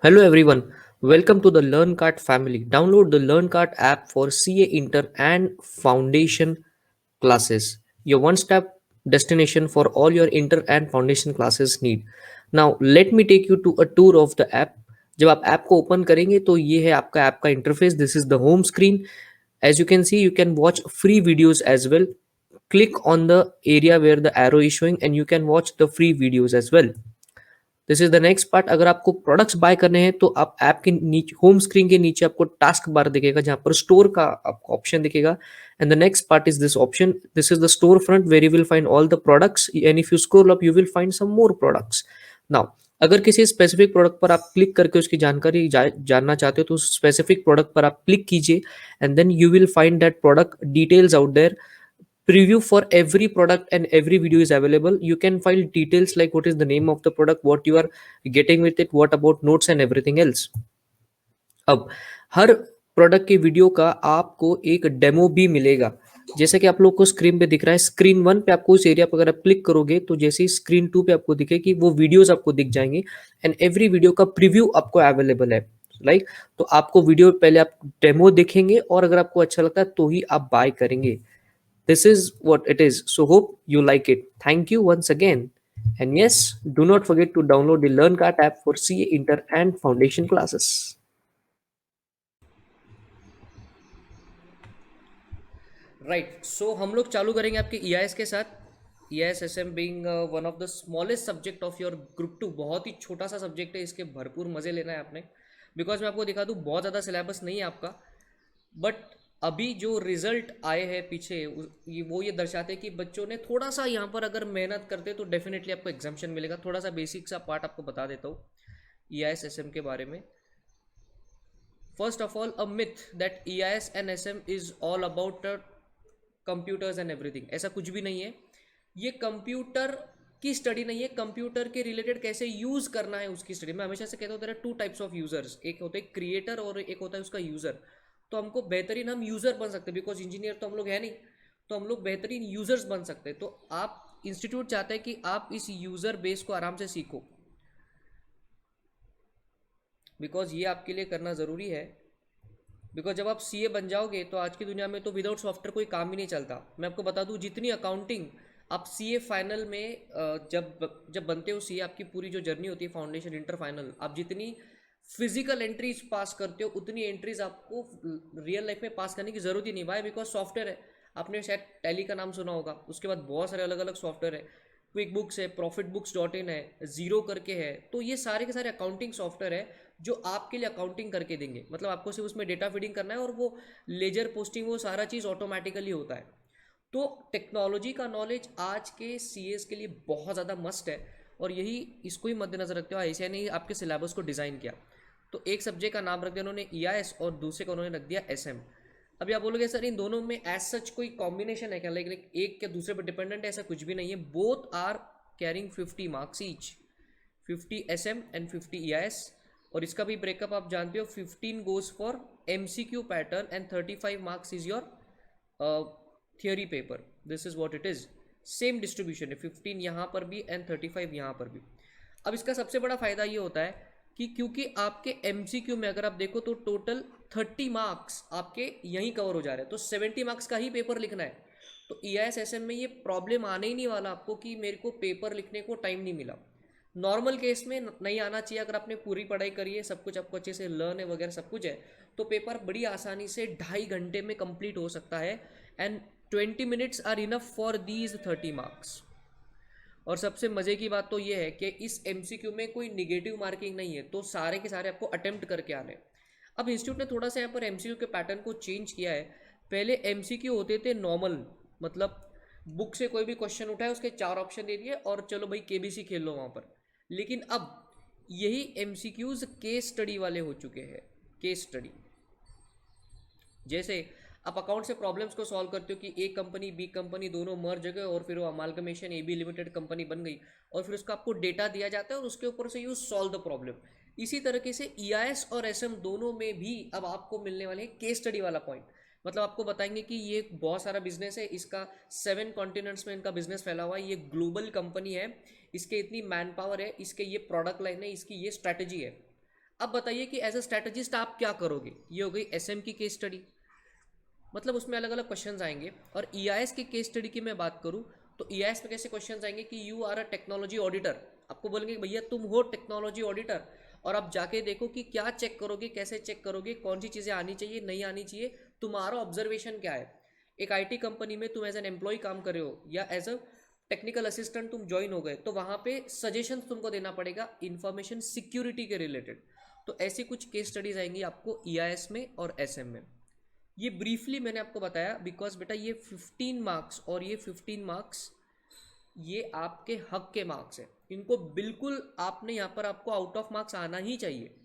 Hello everyone, welcome to the LearnCart family. Download the LearnCart app for CA Inter and Foundation classes. Your one-step destination for all your inter and foundation classes need. Now let me take you to a tour of the app. जब आप app को open करेंगे तो ये है आपका app का interface. This is the home screen. As you can see, you can watch free videos as well. Click on the area where the arrow is showing and you can watch the free videos as well. This is the next part. अगर आपको products by करने हैं तो आप app के नीचे home screen के नीचे आपको टास्क बार दिखेगा जहां पर स्टोर का आपको ऑप्शन दिखेगा. And the next part is this option. This is the store front where you will find all the products and if you scroll up you will find some more products. Now अगर किसी specific product पर आप click करके उसकी जानकारी जानना चाहते हो तो उस स्पेसिफिक प्रोडक्ट पर आप क्लिक कीजिए and then you will find that product details out there. Preview for every product and every video is available. You can find details like what is the name of the product, what you are getting with it, what about notes and everything else. अब हर product के video का आपको एक demo भी मिलेगा. जैसे कि आप लोग को स्क्रीन पे दिख रहा है, स्क्रीन वन पे आपको इस एरिया पर अगर आप क्लिक करोगे तो जैसे ही स्क्रीन टू पे आपको दिखे कि वो वीडियोस आपको दिख जाएंगे एंड एवरी वीडियो का प्रीव्यू आपको अवेलेबल है. लाइक तो आपको वीडियो पहले आप डेमो देखेंगे और अगर आपको अच्छा लगता है तो ही आप बाय करेंगे. This is what it is. So hope you like it. Thank you once again. And yes, do not forget to download the LearnCart app for CA Inter and Foundation classes. Right so हम लोग चालू करेंगे आपके EIS के साथ. EIS-SM being one of the smallest subject of your group two. बहुत ही छोटा सा सब्जेक्ट है, इसके भरपूर मजे लेना है आपने. बिकॉज मैं आपको दिखा दूँ बहुत ज़्यादा सिलेबस नहीं है आपका. बट अभी जो रिजल्ट आए हैं पीछे वो ये दर्शाते हैं कि बच्चों ने थोड़ा सा यहाँ पर अगर मेहनत करते तो डेफिनेटली आपको एग्जाम्शन मिलेगा. थोड़ा सा बेसिक सा पार्ट आपको बता देता हूँ EIS-SM के बारे में. First of all a myth that EIS and SM is all about computers and everything. ऐसा कुछ भी नहीं है. ये कंप्यूटर की स्टडी नहीं है, कंप्यूटर के रिलेटेड कैसे यूज करना है उसकी स्टडी. मैं हमेशा से कहता हूँ there are two types of users. एक होते हैं क्रिएटर और एक होता है उसका यूजर. तो हमको बेहतरीन हम यूजर बन सकते हैं बिकॉज इंजीनियर तो हम लोग है नहीं. तो हम लोग बेहतरीन यूजर्स बन सकते हैं. तो आप इंस्टीट्यूट चाहते हैं कि आप इस यूजर बेस को आराम से सीखो बिकॉज ये आपके लिए करना ज़रूरी है. बिकॉज जब आप CA बन जाओगे तो आज की दुनिया में तो विदाउट सॉफ्टवेयर कोई काम ही नहीं चलता. मैं आपको बता दूं जितनी अकाउंटिंग आप CA फाइनल में जब जब बनते हो CA, आपकी पूरी जो जर्नी होती है फाउंडेशन इंटर फाइनल, आप जितनी फिजिकल एंट्रीज पास करते हो उतनी एंट्रीज आपको रियल लाइफ में पास करने की जरूरत ही नहीं. भाई बिकॉज सॉफ्टवेयर है. आपने शायद टैली का नाम सुना होगा, उसके बाद बहुत सारे अलग अलग सॉफ्टवेयर है. क्विक बुक्स है, प्रॉफिट बुक्स .in है, जीरो करके है. तो ये सारे के सारे अकाउंटिंग सॉफ्टवेयर है जो आपके लिए अकाउंटिंग करके देंगे. मतलब आपको सिर्फ उसमें डेटा फीडिंग करना है और वो लेजर पोस्टिंग वो सारा चीज़ ऑटोमेटिकली होता है. तो टेक्नोलॉजी का नॉलेज आज के CAs के लिए बहुत ज़्यादा मस्ट है. और यही इसको ही मद्देनजर रखते हुए ICAI ने आपके सिलेबस को डिज़ाइन किया. तो एक सब्जेक्ट का नाम रख दिया उन्होंने EIS और दूसरे का उन्होंने रख दिया SM. अभी आप बोलोगे सर इन दोनों में एज सच कोई कॉम्बिनेशन है क्या, लाइक एक के दूसरे पर डिपेंडेंट है? ऐसा कुछ भी नहीं है. Both are carrying 50 marks each. 50 SM and 50 EIS. और इसका भी ब्रेकअप आप जानते हो, 15 goes for MCQ pattern and 35 marks is your theory paper. This is what it is. Same distribution है, 15 यहाँ पर भी एंड 35 यहाँ पर भी. अब इसका सबसे बड़ा फायदा ये होता है कि क्योंकि आपके MCQ में अगर आप देखो तो टोटल 30 मार्क्स आपके यहीं कवर हो जा रहे हैं. तो 70 मार्क्स का ही पेपर लिखना है. तो EIS-SM में ये प्रॉब्लम आने ही नहीं वाला आपको कि मेरे को पेपर लिखने को टाइम नहीं मिला. नॉर्मल केस में नहीं आना चाहिए. अगर आपने पूरी पढ़ाई करी है, सब कुछ आपको अच्छे से लर्न है वगैरह सब कुछ है, तो पेपर बड़ी आसानी से 2.5 घंटे में कंप्लीट हो सकता है. And 20 minutes are enough for these 30 marks. और सबसे मज़े की बात तो ये है कि इस MCQ में कोई निगेटिव मार्किंग नहीं है. तो सारे के सारे आपको अटेम्प्ट करके आने. अब इंस्टीट्यूट ने थोड़ा सा यहाँ पर MCQ के पैटर्न को चेंज किया है. पहले MCQ होते थे नॉर्मल, मतलब बुक से कोई भी क्वेश्चन उठाए उसके 4 ऑप्शन दे दिए और चलो भाई KBC खेल लो वहाँ पर. लेकिन अब यही MCQs केस स्टडी वाले हो चुके हैं. केस स्टडी जैसे आप अकाउंट से प्रॉब्लम्स को सॉल्व करते हो कि A कंपनी B कंपनी दोनों मर्ज हो गए और फिर वो अमालगमेशन AB लिमिटेड कंपनी बन गई और फिर उसका आपको डेटा दिया जाता है और उसके ऊपर से यू सॉल्व द प्रॉब्लम. इसी तरीके से EIS और SM दोनों में भी अब आपको मिलने वाले हैं केस स्टडी वाला पॉइंट. मतलब आपको बताएंगे कि ये बहुत सारा बिजनेस है, इसका 7 कॉन्टिनेंट्स में इनका बिजनेस फैला हुआ है, ये ग्लोबल कंपनी है, इसके इतनी मैन पावर है, इसके ये प्रोडक्ट लाइन है, इसकी ये स्ट्रैटेजी है. अब बताइए कि एज अ स्ट्रैटेजिस्ट आप क्या करोगे। ये हो गई एसएम की केस स्टडी, मतलब उसमें अलग अलग क्वेश्चंस आएंगे। और ईआईएस की केस स्टडी की मैं बात करूँ तो ईआईएस में कैसे क्वेश्चंस आएंगे कि you are a technology auditor, आपको बोलेंगे कि भैया तुम हो टेक्नोलॉजी ऑडिटर, और आप जाके देखो कि क्या चेक करोगे, कैसे चेक करोगे, कौन सी चीज़ें आनी चाहिए नहीं आनी चाहिए, तुम्हारा ऑब्जर्वेशन क्या है। एक आईटी कंपनी में तुम एज एन एम्प्लॉय काम कर रहे हो या एज अ टेक्निकल असिस्टेंट तुम ज्वाइन हो गए, तो वहाँ पे सजेशन तुमको देना पड़ेगा इंफॉर्मेशन सिक्योरिटी के रिलेटेड। तो ऐसी कुछ केस स्टडीज आएंगी आपको ईआईएस में और एसएम में। ये ब्रीफली मैंने आपको बताया बिकॉज बेटा ये 15 मार्क्स और ये 15 मार्क्स ये आपके हक के मार्क्स हैं, इनको बिल्कुल आपने यहाँ पर आपको आउट ऑफ मार्क्स आना ही चाहिए।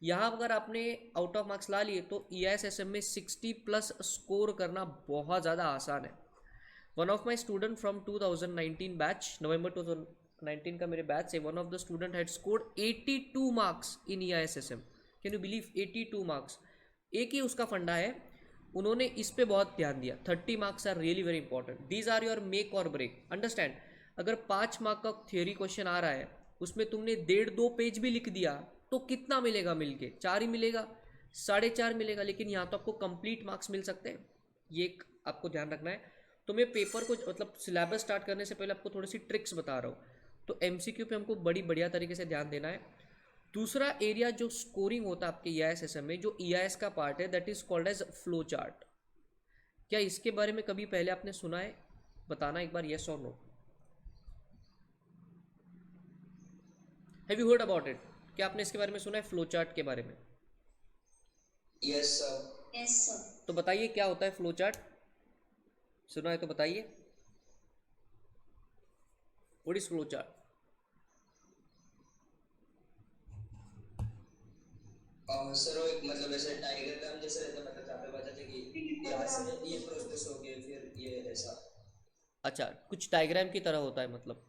यहाँ अगर आपने आउट ऑफ मार्क्स ला लिए तो EISSM में 60+ स्कोर करना बहुत ज़्यादा आसान है। One of my student from 2019 batch, November 2019 का मेरे बैच से one of the student had scored 82 marks in EISSM। Can you believe 82 marks. एक ही उसका फंडा है, उन्होंने इस पे बहुत ध्यान दिया। 30 marks are really very important, these are your make or break. Understand, अगर 5 मार्क का थियोरी क्वेश्चन आ रहा है उसमें तुमने 1.5-2 पेज भी लिख दिया तो कितना मिलेगा, मिलके 4 ही मिलेगा, 4.5 मिलेगा, लेकिन यहाँ तो आपको कंप्लीट मार्क्स मिल सकते हैं। ये एक आपको ध्यान रखना है। तो मैं पेपर को मतलब सिलेबस स्टार्ट करने से पहले आपको थोड़ी सी ट्रिक्स बता रहा हूँ। तो MCQ पे हमको बड़ी बढ़िया तरीके से ध्यान देना है। दूसरा एरिया जो स्कोरिंग होता है आपके EISSM में, जो EIS का पार्ट है, that is called as flow chart. क्या इसके बारे में कभी पहले आपने सुना है, बताना एक बार यस और no. Have you heard about it, क्या आपने इसके बारे में सुना है फ्लो चार्ट के बारे में? Yes sir. Yes sir. तो बताइए क्या होता है फ्लो चार्ट, सुना है तो बताइए, what is flow chart? Sir वो एक मतलब ऐसे डायग्राम जैसे रहता है, मतलब जहाँ पे बताते हैं कि यहाँ से ये प्रोसेस हो गया फिर ये ऐसा। अच्छा, कुछ डायग्राम की तरह होता है मतलब,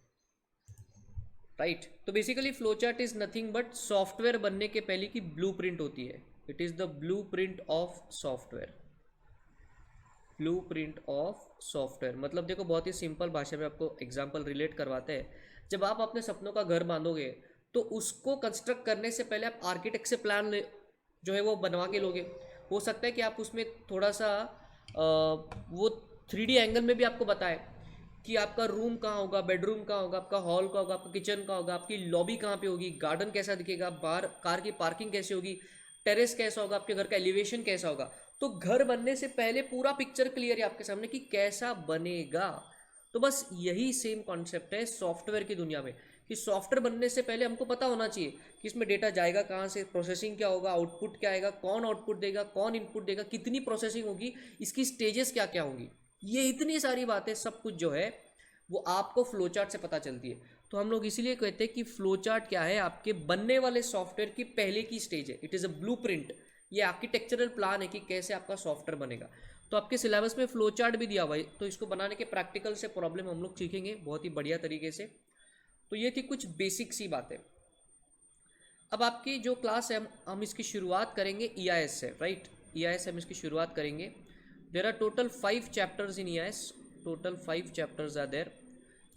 राइट। तो basically flow chart is nothing but software बनने के पहले की ब्लूप्रिंट होती है। It is the blueprint of software. Blueprint of software मतलब देखो, बहुत ही सिंपल भाषा में आपको एग्जांपल रिलेट करवाते हैं। जब आप अपने सपनों का घर बांधोगे तो उसको कंस्ट्रक्ट करने से पहले आप आर्किटेक्ट से प्लान जो है वो बनवा के लोगे। हो सकता है कि आप उसमें थोड़ा सा वो 3D एंगल में भी आपको बताए कि आपका रूम कहाँ होगा, बेडरूम कहाँ होगा, आपका हॉल कहाँ होगा, आपका किचन कहाँ होगा, आपकी लॉबी कहाँ पे होगी, गार्डन कैसा दिखेगा, बाहर कार की पार्किंग कैसे होगी, टेरेस कैसा होगा, आपके घर का एलिवेशन कैसा होगा। तो घर बनने से पहले पूरा पिक्चर क्लियर है आपके सामने कि कैसा बनेगा। तो बस यही सेम कॉन्सेप्ट है सॉफ्टवेयर की दुनिया में, कि सॉफ्टवेयर बनने से पहले हमको पता होना चाहिए कि इसमें डेटा जाएगा कहाँ से, प्रोसेसिंग क्या होगा, आउटपुट क्या आएगा, कौन आउटपुट देगा, कौन इनपुट देगा, कितनी प्रोसेसिंग होगी, इसकी स्टेजेस क्या क्या होंगी। ये इतनी सारी बातें सब कुछ जो है वो आपको फ्लो चार्ट से पता चलती है। तो हम लोग इसीलिए कहते हैं कि फ्लो चार्ट क्या है, आपके बनने वाले सॉफ्टवेयर की पहले की स्टेज है। इट इज़ अ ब्लूप्रिंट, ये आर्किटेक्चरल प्लान है कि कैसे आपका सॉफ्टवेयर बनेगा। तो आपके सिलेबस में फ्लो चार्ट भी दिया हुआ है, तो इसको बनाने के प्रैक्टिकल से प्रॉब्लम हम लोग सीखेंगे बहुत ही बढ़िया तरीके से। तो ये थी कुछ बेसिक सी बातें। अब आपकी जो क्लास है हम इसकी शुरुआत करेंगे EIS से, राइट। EIS से हम इसकी शुरुआत करेंगे। There are total 5 chapters in EIS, total 5 chapters are there.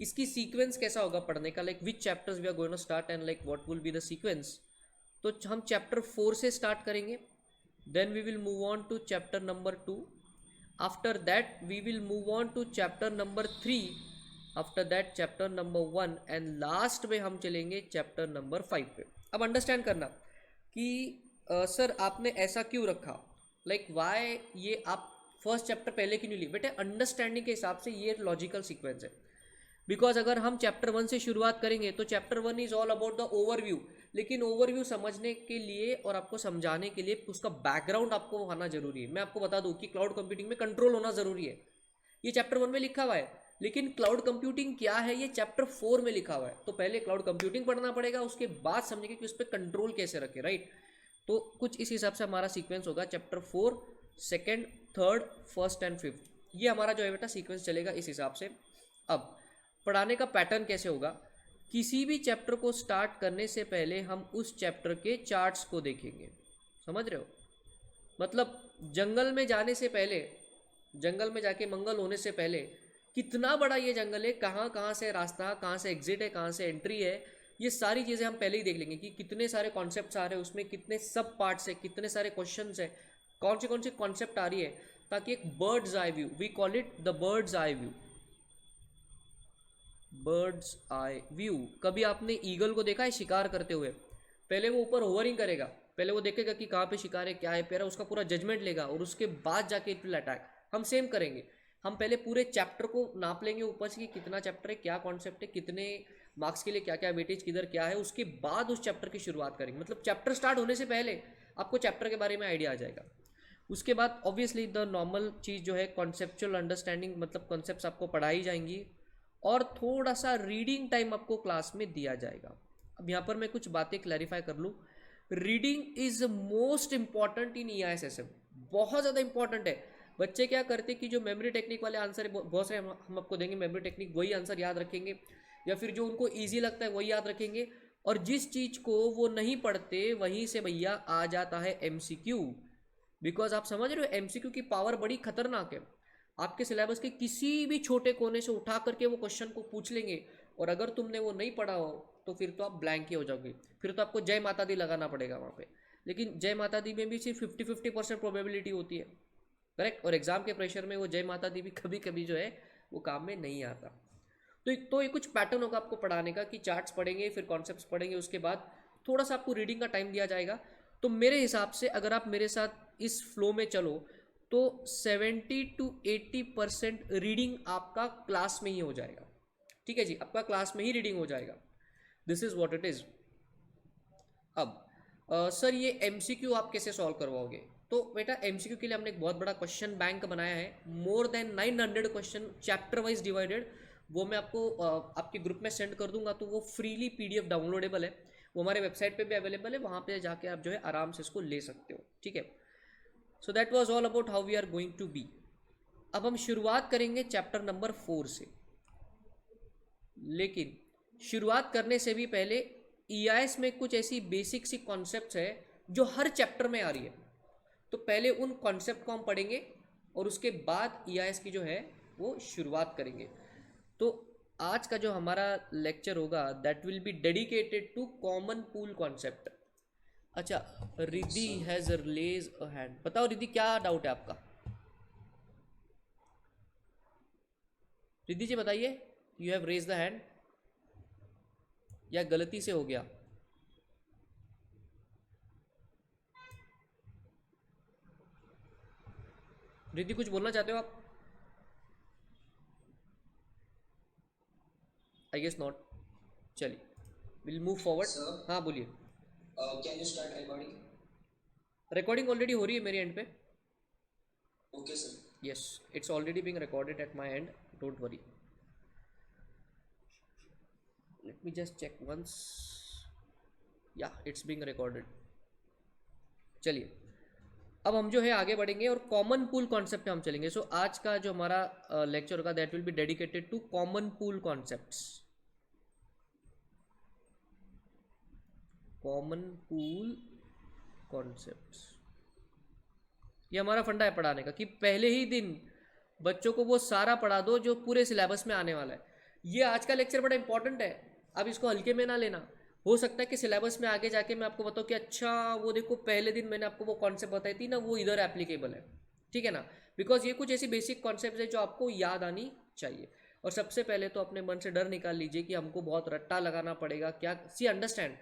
इसकी सीक्वेंस कैसा होगा पढ़ने का, like which chapters we are going to start and like what will be the sequence. तो हम चैप्टर 4 से स्टार्ट करेंगे, then we will move on to chapter number 2, after that we will move on to chapter number 3, after that chapter number 1 and last में हम चलेंगे chapter number 5 पे। अब understand करना कि सर आपने ऐसा क्यों रखा, लाइक वाई ये आप फर्स्ट चैप्टर पहले क्यों नहीं लिए। बेटे अंडरस्टैंडिंग के हिसाब से ये लॉजिकल सीक्वेंस है। बिकॉज अगर हम चैप्टर 1 से शुरुआत करेंगे तो chapter 1 is all about the overview, लेकिन ओवरव्यू समझने के लिए और आपको समझाने के लिए उसका बैकग्राउंड आपको आना जरूरी है। मैं आपको बता दूं कि क्लाउड कंप्यूटिंग में कंट्रोल होना जरूरी है, ये चैप्टर 1 में लिखा हुआ है, लेकिन क्लाउड कंप्यूटिंग क्या है ये चैप्टर 4 में लिखा हुआ है। तो पहले क्लाउड कंप्यूटिंग पढ़ना पड़ेगा, उसके बाद समझेंगे कि उस पर कंट्रोल कैसे रखे, राइट। तो कुछ इस हिसाब से हमारा सीक्वेंस होगा, chapter 4 second, third, first and fifth, ये हमारा जो है बेटा सीक्वेंस चलेगा इस हिसाब से। अब पढ़ाने का पैटर्न कैसे होगा, किसी भी चैप्टर को स्टार्ट करने से पहले हम उस चैप्टर के चार्ट्स को देखेंगे, समझ रहे हो। मतलब जंगल में जाने से पहले, जंगल में जाके मंगल होने से पहले कितना बड़ा ये जंगल है, कहाँ कहाँ से रास्ता, कहाँ से एग्जिट है, कहाँ से एंट्री है, ये सारी चीज़ें हम पहले ही देख लेंगे कि कितने सारे कॉन्सेप्ट्स आ रहे हैं, उसमें कितने सब पार्ट्स है, कितने सारे क्वेश्चंस है, कौन से कॉन्सेप्ट आ रही है, ताकि एक bird's eye view, we call it the bird's eye view. Bird's eye view. कभी आपने ईगल को देखा है शिकार करते हुए? पहले वो ऊपर होवरिंग करेगा, पहले वो देखेगा कि कहाँ पे शिकार है, क्या है, पैरा, उसका पूरा जजमेंट लेगा और उसके बाद जाके इट विल अटैक। हम सेम करेंगे, हम पहले पूरे चैप्टर को नाप लेंगे ऊपर से कि कितना चैप्टर है, क्या कॉन्सेप्ट है, कितने मार्क्स के लिए क्या क्या वेटेज किधर क्या है, उसके बाद उस चैप्टर की शुरुआत करेंगे। मतलब चैप्टर स्टार्ट होने से पहले आपको चैप्टर के बारे में आइडिया आ जाएगा। उसके बाद ऑब्वियसली द नॉर्मल चीज़ जो है कॉन्सेप्चुअल अंडरस्टैंडिंग, मतलब कॉन्सेप्ट्स आपको पढ़ाई जाएंगी और थोड़ा सा रीडिंग टाइम आपको क्लास में दिया जाएगा। अब यहाँ पर मैं कुछ बातें क्लैरिफाई कर लूँ। Reading is most important in EISSM, बहुत ज़्यादा इंपॉर्टेंट है। बच्चे क्या करते कि जो मेमोरी टेक्निक वाले आंसर है बहुत सारे हम आपको देंगे, मेमोरी टेक्निक वही आंसर याद रखेंगे, या फिर जो उनको ईजी लगता है वही याद रखेंगे, और जिस चीज़ को वो नहीं पढ़ते वहीं से भैया आ जाता है MCQ। बिकॉज आप समझ रहे हो MCQ की पावर बड़ी खतरनाक है। आपके सिलेबस के किसी भी छोटे कोने से उठा करके वो क्वेश्चन को पूछ लेंगे, और अगर तुमने वो नहीं पढ़ा हो तो फिर तो आप ब्लैंक ही हो जाओगे, फिर तो आपको जय माता दी लगाना पड़ेगा वहाँ पे। लेकिन जय माता दी में भी सिर्फ 50-50% प्रोबेबिलिटी होती है, करेक्ट। और एग्जाम के प्रेशर में वो जय माता दी भी कभी कभी जो है वो काम में नहीं आता। तो ये कुछ पैटर्न होगा आपको पढ़ाने का कि चार्ट्स पढ़ेंगे, फिर कॉन्सेप्ट्स पढ़ेंगे, उसके बाद थोड़ा सा आपको रीडिंग का टाइम दिया जाएगा। तो मेरे हिसाब से अगर आप मेरे साथ इस फ्लो में चलो तो 70-80% रीडिंग आपका क्लास में ही हो जाएगा। ठीक है जी, आपका क्लास में ही रीडिंग हो जाएगा। This is what it is. अब सर ये MCQ आप कैसे सॉल्व करवाओगे? तो बेटा MCQ के लिए हमने एक बहुत बड़ा क्वेश्चन बैंक बनाया है, more than 900 question chapter wise divided. वो मैं आपको आपके ग्रुप में सेंड कर दूंगा, तो वो फ्रीली PDF डाउनलोडेबल है, वो हमारे वेबसाइट पे भी अवेलेबल है, वहाँ पे जाके आप जो है आराम से इसको ले सकते हो। ठीक है, so that was all about how we are going to be. अब हम शुरुआत करेंगे चैप्टर नंबर 4 से, लेकिन शुरुआत करने से भी पहले EIS में कुछ ऐसी बेसिक सी कॉन्सेप्ट्स है जो हर चैप्टर में आ रही है, तो पहले उन कॉन्सेप्ट को हम पढ़ेंगे और उसके बाद EIS की जो है वो शुरुआत करेंगे। तो आज का जो हमारा लेक्चर होगा that will be dedicated to common pool concept. अच्छा, Riddhi has raise a hand. बताओ रिद्धि, क्या डाउट है आपका? रिद्धि जी बताइए, you have raise the hand या गलती से हो गया? रिद्धि कुछ बोलना चाहते हो आप? I guess not. चलिए विल मूव सर फॉरवर्ड। हाँ बोलिए। Can you start recording? Recording already हो रही है मेरे एंड पे। Okay sir. Yes, it's already being recorded at my end, don't worry. Let me just check once. Yeah it's being recorded. चलिए अब हम जो है आगे बढ़ेंगे और कॉमन पूल कॉन्सेप्ट पे हम चलेंगे। सो आज का जो हमारा लेक्चर होगा that will be dedicated to common pool concepts. Common pool concepts, ये हमारा फंडा है पढ़ाने का कि पहले ही दिन बच्चों को वो सारा पढ़ा दो जो पूरे सिलेबस में आने वाला है। ये आज का लेक्चर बड़ा इंपॉर्टेंट है, अब इसको हल्के में ना लेना। हो सकता है कि सिलेबस में आगे जाके मैं आपको बताऊँ कि अच्छा वो देखो पहले दिन मैंने आपको वो कॉन्सेप्ट बताई थी ना, वो इधर एप्लीकेबल है। ठीक है ना, बिकॉज ये कुछ ऐसी बेसिक कॉन्सेप्ट है जो आपको याद आनी चाहिए। और सबसे पहले तो अपने मन से डर निकाल लीजिए कि हमको बहुत रट्टा लगाना पड़ेगा। क्या सी अंडरस्टैंड,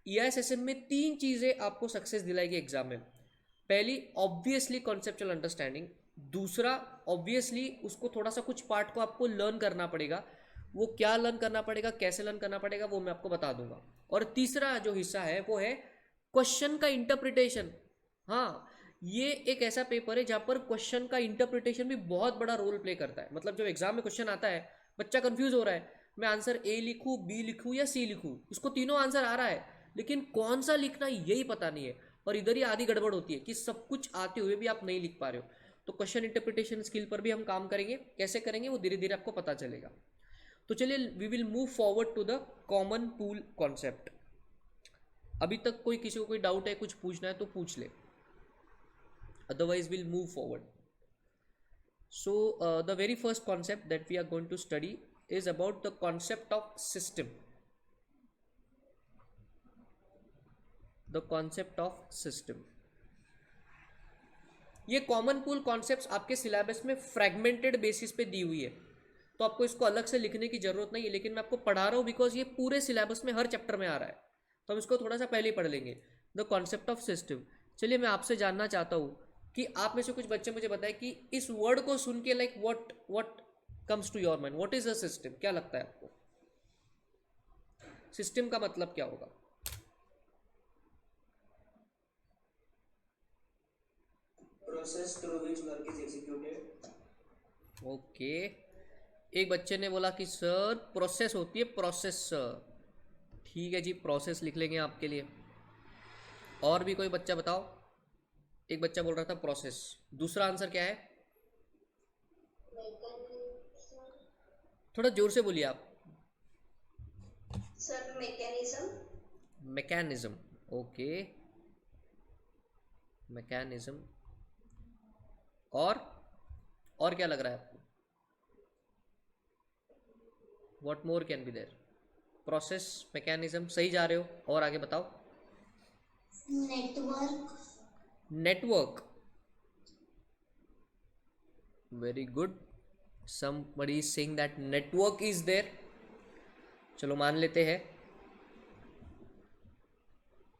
EISSM में 3 चीज़ें आपको सक्सेस दिलाएगी एग्जाम में। पहली ऑब्वियसली कॉन्सेप्चुअल अंडरस्टैंडिंग, दूसरा ऑब्वियसली उसको थोड़ा सा कुछ पार्ट को आपको लर्न करना पड़ेगा, वो क्या लर्न करना पड़ेगा, कैसे लर्न करना पड़ेगा वो मैं आपको बता दूंगा, और तीसरा जो हिस्सा है वो है क्वेश्चन का इंटरप्रिटेशन। हाँ, ये एक ऐसा पेपर है जहाँ पर क्वेश्चन का इंटरप्रिटेशन भी बहुत बड़ा रोल प्ले करता है। मतलब जब एग्जाम में क्वेश्चन आता है, बच्चा कंफ्यूज हो रहा है, मैं आंसर A लिखूँ, B लिखूँ या C लिखूँ, उसको तीनों आंसर आ रहा है लेकिन कौन सा लिखना यही पता नहीं है, और इधर ही आधी गड़बड़ होती है कि सब कुछ आते हुए भी आप नहीं लिख पा रहे हो। तो क्वेश्चन इंटरप्रिटेशन स्किल पर भी हम काम करेंगे, कैसे करेंगे वो धीरे धीरे आपको पता चलेगा। तो चलिए we will move forward to the common pool concept. अभी तक कोई किसी को कोई डाउट है, कुछ पूछना है तो पूछ ले, otherwise will move forward. So the very first concept that we are going to study is about the concept of system. The concept of system. ये कॉमन पूल कॉन्सेप्ट्स आपके सिलेबस में फ्रेगमेंटेड बेसिस पे दी हुई है, तो आपको इसको अलग से लिखने की जरूरत नहीं है, लेकिन मैं आपको पढ़ा रहा हूँ बिकॉज ये पूरे सिलेबस में हर चैप्टर में आ रहा है, तो हम इसको थोड़ा सा पहले ही पढ़ लेंगे। The concept of system. चलिए मैं आपसे जानना चाहता हूँ कि आप में से कुछ बच्चे मुझे बताएं कि इस वर्ड को सुन के like what what comes to your mind, what is a system, क्या लगता है आपको सिस्टम का मतलब क्या होगा? Process through which work is executed. Okay, एक बच्चे ने बोला कि सर प्रोसेस होती है, प्रोसेसर। ठीक है जी, प्रोसेस लिख लेंगे आपके लिए। और भी कोई बच्चा बताओ। एक बच्चा बोल रहा था प्रोसेस, दूसरा आंसर क्या है? थोड़ा जोर से बोलिए आप। Sir mechanism. Mechanism, okay, mechanism. और क्या लग रहा है आपको? What more can be there? Process, mechanism, सही जा रहे हो, और आगे बताओ। Network. Network, very good, somebody is saying that network is there, चलो मान लेते हैं।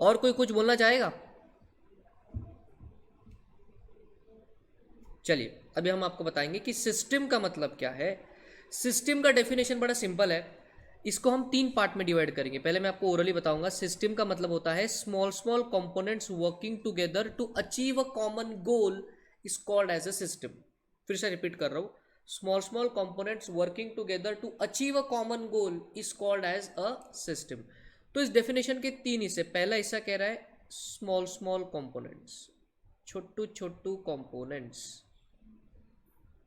और कोई कुछ बोलना चाहेगा? चलिए अभी हम आपको बताएंगे कि सिस्टम का मतलब क्या है। सिस्टम का डेफिनेशन बड़ा सिंपल है, इसको हम 3 पार्ट में डिवाइड करेंगे। पहले मैं आपको ओरली बताऊंगा। सिस्टम का मतलब होता है small small components working together to achieve a common goal is called as a system. फिर से रिपीट कर रहा हूं, small small components working together to achieve a common goal is called as a system. तो इस definition के 3 हिस्से। पहला हिस्सा कह रहा है स्मॉल स्मॉल कंपोनेंट्स, छोटू छोटू कंपोनेंट्स,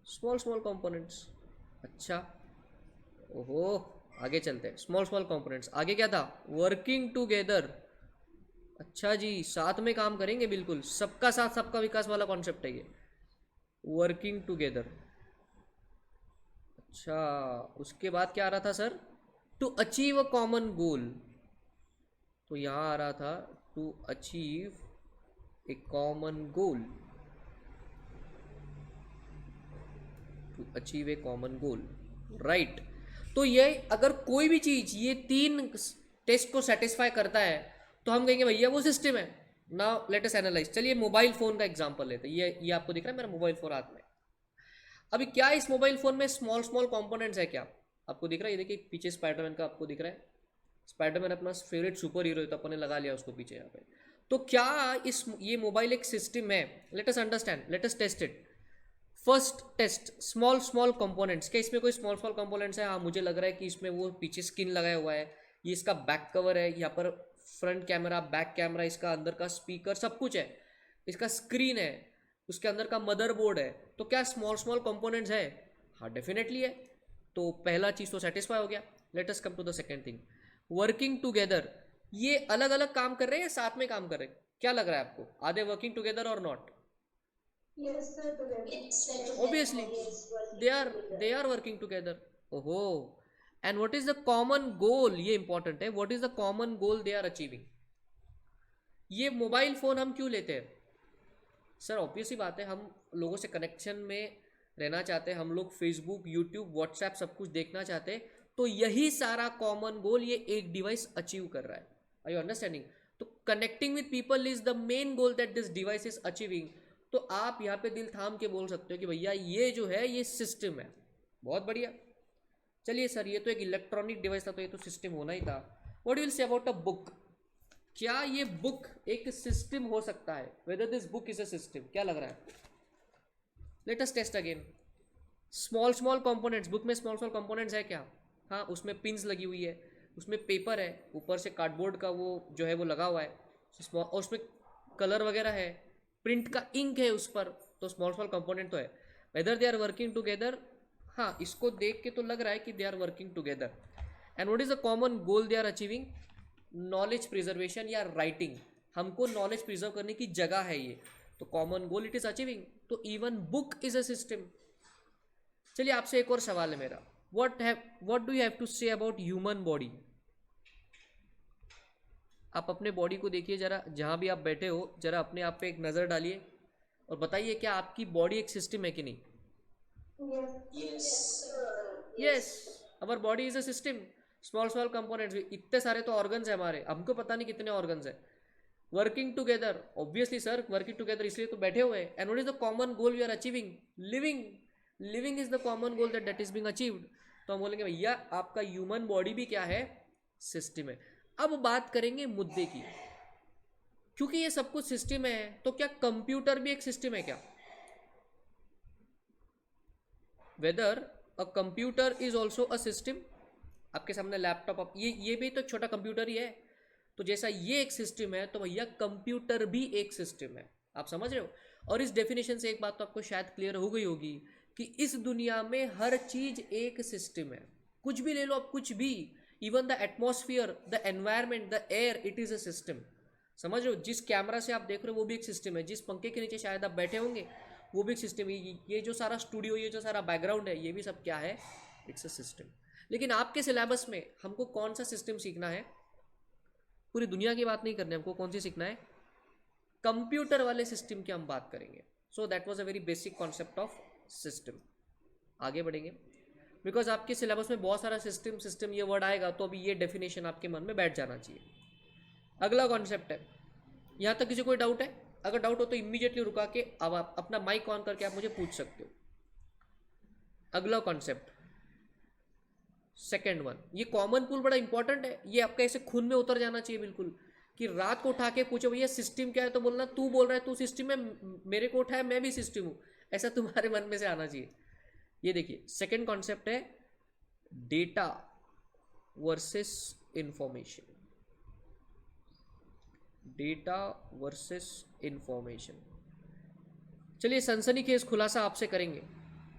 स्मॉल स्मॉल कंपोनेंट्स। अच्छा, ओहो, आगे चलते हैं। स्मॉल स्मॉल कंपोनेंट्स, आगे क्या था? Working together. अच्छा जी, साथ में काम करेंगे, बिल्कुल सबका साथ सबका विकास वाला कॉन्सेप्ट है ये, वर्किंग टुगेदर। अच्छा, उसके बाद क्या आ रहा था sir? To achieve a common goal. तो यहां आ रहा था to achieve a common goal, to achieve a common goal, right. तो ये अगर कोई भी चीज ये 3 टेस्ट को सेटिस्फाई करता है तो हम कहेंगे भैया वो सिस्टम है। Now let us analyse. चलिए मोबाइल फोन का एग्जांपल लेते हैं। ये आपको दिख रहा है मेरा मोबाइल फोन हाथ में। अभी क्या इस मोबाइल फोन में स्मॉल स्मॉल कंपोनेंट्स है क्या? आपको दिख रहा है, ये देखिए पीछे स्पाइडरमैन का आपको दिख रहा है। स्पाइडरमैन अपना फेवरेट सुपर हीरो है, तो अपन ने लगा लिया उसको पीछे यहाँ पे। तो क्या ये मोबाइल एक सिस्टम है? Let us understand, let us test it. First test, small small components. क्या इसमें कोई स्मॉल स्मॉल कंपोनेंट्स है? हाँ, मुझे लग रहा है कि इसमें वो पीछे स्किन लगाया हुआ है, ये इसका बैक कवर है, यहाँ पर फ्रंट कैमरा, बैक कैमरा, इसका अंदर का स्पीकर, सब कुछ है, इसका स्क्रीन है, उसके अंदर का मदरबोर्ड है। तो क्या स्मॉल स्मॉल कंपोनेंट्स है? हाँ डेफिनेटली है। तो पहला चीज़ तो सेटिस्फाई हो गया। Let us come to the second thing, working together. ये अलग अलग काम कर रहे हैं या साथ में काम कर रहे हैं? क्या लग रहा है आपको? आर दे वर्किंग टुगेदर और not? Yes, sir. Together. Obviously they are working together. ओहो, and what is the common goal? ये important है, what is the common goal they are achieving? ये मोबाइल फोन हम क्यों लेते हैं सर? ऑब्वियस ही बात है, हम लोगों से कनेक्शन में रहना चाहते हैं, हम लोग फेसबुक, यूट्यूब, व्हाट्सएप सब कुछ देखना चाहते हैं। तो यही सारा कॉमन गोल ये एक डिवाइस अचीव कर रहा है। Are you understanding? तो connecting with people is the main goal that this device is achieving. तो आप यहाँ पे दिल थाम के बोल सकते हो कि भैया ये जो है ये सिस्टम है। बहुत बढ़िया। चलिए सर, ये तो एक इलेक्ट्रॉनिक डिवाइस था, तो ये तो सिस्टम होना ही था। What you will say about a book? क्या ये बुक एक सिस्टम हो सकता है? Whether this book is a system, क्या लग रहा है? Let us test again. Small small components, book में स्मॉल स्मॉल कंपोनेंट्स है क्या? हाँ, उसमें पिन्स लगी हुई है, उसमें पेपर है, ऊपर से कार्डबोर्ड का वो जो है वो लगा हुआ है, और उसमें कलर वगैरह है, प्रिंट का इंक है उस पर। तो स्मॉल स्मॉल कंपोनेंट तो है। Whether they are working together, हाँ इसको देख के तो लग रहा है कि they are working together. And what is the common goal they are achieving? Knowledge preservation या राइटिंग। हमको नॉलेज प्रिजर्व करने की जगह है ये, तो common goal it is achieving. तो even book is a system. चलिए आपसे एक और सवाल है मेरा, what do you have to say about human body? आप अपने बॉडी को देखिए जरा, जहाँ भी आप बैठे हो जरा अपने आप पे एक नज़र डालिए और बताइए क्या आपकी बॉडी एक सिस्टम है कि नहीं? Yes yes, our body is a system, small small components, इतने सारे तो ऑर्गन्स है हमारे, हमको पता नहीं कितने ऑर्गन्स है working together. Obviously sir, working together इसलिए तो बैठे हुए हैं। And what is the common goal we are achieving? Living. Living is the common goal that is being achieved. तो हम बोलेंगे भैया आपका ह्यूमन बॉडी भी क्या है? सिस्टम है। अब बात करेंगे मुद्दे की, क्योंकि ये सब कुछ सिस्टम है तो क्या कंप्यूटर भी एक सिस्टम है क्या? Weather a computer is also a system. आपके सामने लैपटॉप, ये भी तो एक छोटा कंप्यूटर ही है। तो जैसा ये एक सिस्टम है तो भैया कंप्यूटर भी एक सिस्टम है। आप समझ रहे हो? और इस डेफिनेशन से एक बात तो आपको शायद क्लियर हो गई होगी कि इस दुनिया में हर चीज एक सिस्टम है। कुछ भी ले लो आप, कुछ भी, even the atmosphere, the environment, the air, it is a system. समझ रहे हो? जिस कैमरा से आप देख रहे हो वो भी एक सिस्टम है, जिस पंखे के नीचे शायद आप बैठे होंगे वो भी एक सिस्टम है। ये जो सारा स्टूडियो, ये जो सारा बैकग्राउंड है, ये भी सब क्या है? It's a system. लेकिन आपके सिलेबस में हमको कौन सा सिस्टम सीखना है? पूरी दुनिया की बात नहीं करनी, हमको कौन सी सीखना है? कंप्यूटर वाले सिस्टम की हम बात करेंगे। सो that was a very basic concept of system. आगे बढ़ेंगे, बिकॉज आपके सिलेबस में बहुत सारा सिस्टम सिस्टम ये वर्ड आएगा तो अभी ये डेफिनेशन आपके मन में बैठ जाना चाहिए। अगला कॉन्सेप्ट है, यहाँ तक किसी कोई डाउट है? अगर डाउट हो तो इमीडिएटली रुका के अब आप अपना माइक ऑन करके आप मुझे पूछ सकते हो। अगला कॉन्सेप्ट, सेकेंड वन, ये कॉमन पूल बड़ा इंपॉर्टेंट है, ये आपका ऐसे खून में उतर जाना चाहिए बिल्कुल, कि रात को उठा के पूछो भैया सिस्टम क्या है तो बोलना तू बोल रहा है तू सिस्टम है, मेरे को उठाया मैं भी सिस्टम हूँ, ऐसा तुम्हारे मन में से आना चाहिए। ये देखिए सेकेंड कॉन्सेप्ट है data versus information. Data versus information. चलिए सनसनीखेज खुलासा आपसे करेंगे,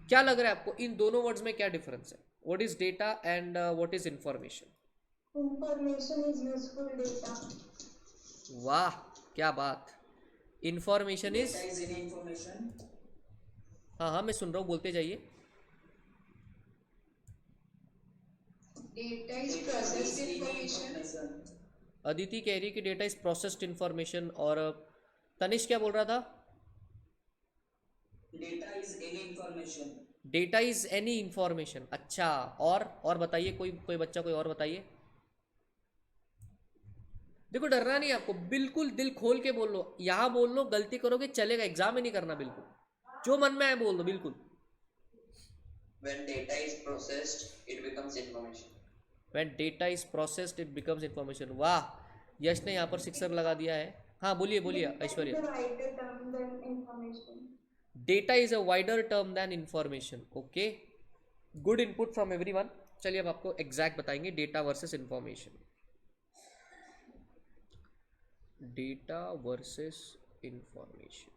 क्या लग रहा है आपको इन दोनों वर्ड्स में क्या डिफरेंस है? What is data and what is information? Information is useful data. वाह क्या बात! Information is, data is any information. हाँ हाँ मैं सुन रहा हूँ, बोलते जाइए। Data is processed information. Aditi कह रही है कि डेटा इज प्रोसेस्ड इंफॉर्मेशन, और तनिष्क क्या बोल रहा था? Data is any information. Data is any information. अच्छा, और बताइए, कोई बच्चा कोई और बताइए। देखो डरना नहीं आपको, बिल्कुल दिल खोल के बोल लो, यहाँ बोल लो, गलती करोगे चलेगा, एग्जाम में नहीं करना, बिल्कुल जो मन में आए बोल दो, बिल्कुल। When data is processed, it becomes information. When data is processed, it becomes information। वाह, यश ने यहाँ पर सिक्सर लगा दिया है। हाँ बोलिए Aishwarya. Data is a wider term than information. Okay, good input from everyone. चलिए अब आपको एग्जैक्ट बताएंगे data versus information. Data versus information,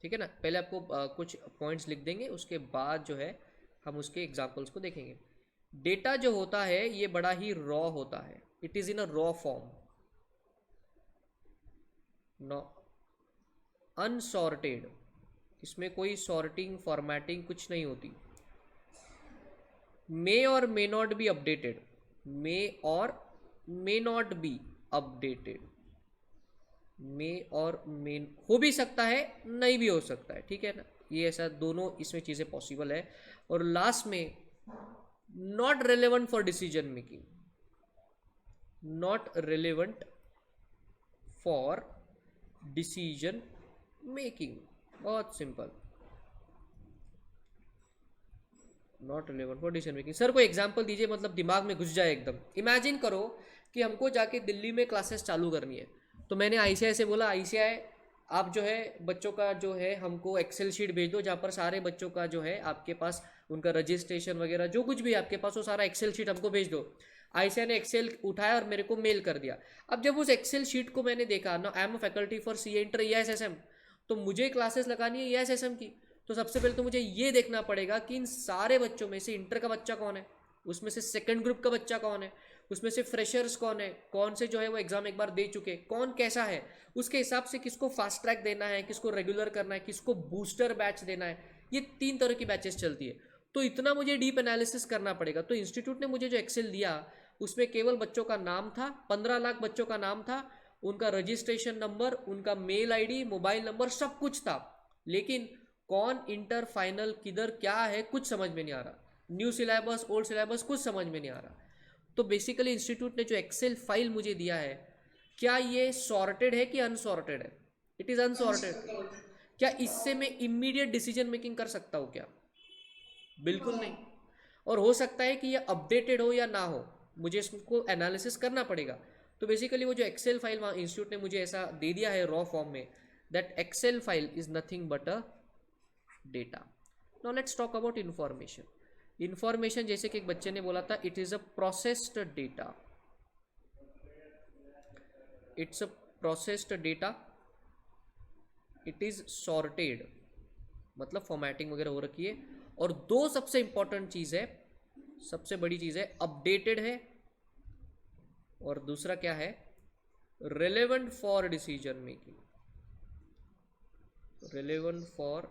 ठीक है ना? पहले आपको कुछ पॉइंट्स लिख देंगे, उसके बाद जो है हम उसके एग्जांपल्स को देखेंगे। डेटा जो होता है ये बड़ा ही रॉ होता है, it is in a raw form, no unsorted, इसमें कोई सॉर्टिंग फॉर्मेटिंग कुछ नहीं होती। May or may not be updated, may or may not be updated, may or may हो भी सकता है नहीं भी हो सकता है, ठीक है ना? ये ऐसा दोनों इसमें चीज़ें पॉसिबल है। और लास्ट में not relevant for decision making, not relevant for decision making, बहुत simple, not relevant for decision making. Sir कोई एग्जांपल दीजिए, मतलब दिमाग में घुस जाए एकदम। इमेजिन करो कि हमको जाके दिल्ली में क्लासेस चालू करनी है, तो मैंने आईसीआई से बोला आईसीआई आप जो है बच्चों का जो है हमको एक्सेल शीट भेज दो, जहाँ पर सारे बच्चों का जो है आपके पास उनका रजिस्ट्रेशन वगैरह जो कुछ भी आपके पास वो सारा एक्सेल शीट हमको भेज दो। आईसीआई ने एक्सेल उठाया और मेरे को मेल कर दिया। अब जब उस एक्सेल शीट को मैंने देखा ना, I am a faculty for CA inter EISSM, तो मुझे क्लासेस लगानी है EISSM की, तो सबसे पहले तो मुझे ये देखना पड़ेगा कि इन सारे बच्चों में से इंटर का बच्चा कौन है, उसमें से सेकंड ग्रुप का बच्चा कौन है, उसमें से फ्रेशर्स कौन है, कौन से जो है वो एग्जाम एक बार दे चुके, कौन कैसा है, उसके हिसाब से किसको फास्ट ट्रैक देना है, किसको रेगुलर करना है, किसको बूस्टर बैच देना है। ये 3 तरह की बैचेस चलती है, तो इतना मुझे डीप एनालिसिस करना पड़ेगा। तो इंस्टीट्यूट ने मुझे जो एक्सेल दिया उसमें केवल बच्चों का नाम था, 15 लाख बच्चों का नाम था, उनका रजिस्ट्रेशन नंबर, उनका मेल आईडी, मोबाइल नंबर, सब कुछ था, लेकिन कौन इंटर फाइनल किधर क्या है कुछ समझ में नहीं आ रहा, न्यू सिलेबस ओल्ड सिलेबस कुछ समझ में नहीं आ रहा। तो बेसिकली इंस्टीट्यूट ने जो एक्सेल फाइल मुझे दिया है, क्या ये सॉर्टेड है कि अनसॉर्टेड है? It is unsorted. क्या इससे मैं इमीडिएट डिसीजन मेकिंग कर सकता हूँ क्या? बिल्कुल नहीं। और हो सकता है कि ये अपडेटेड हो या ना हो, मुझे इसको एनालिसिस करना पड़ेगा। तो बेसिकली वो जो एक्सेल फाइल वहाँ इंस्टीट्यूट ने मुझे ऐसा दे दिया है रॉ फॉर्म में, that excel file is nothing but a data. Now let's talk about information. Information जैसे कि एक बच्चे ने बोला था, it is a processed data, it's a processed data, it is sorted, मतलब फॉर्मेटिंग वगैरह हो रखी है। और दो सबसे इंपॉर्टेंट चीज है, सबसे बड़ी चीज है, अपडेटेड है, और दूसरा क्या है, relevant for decision making, relevant for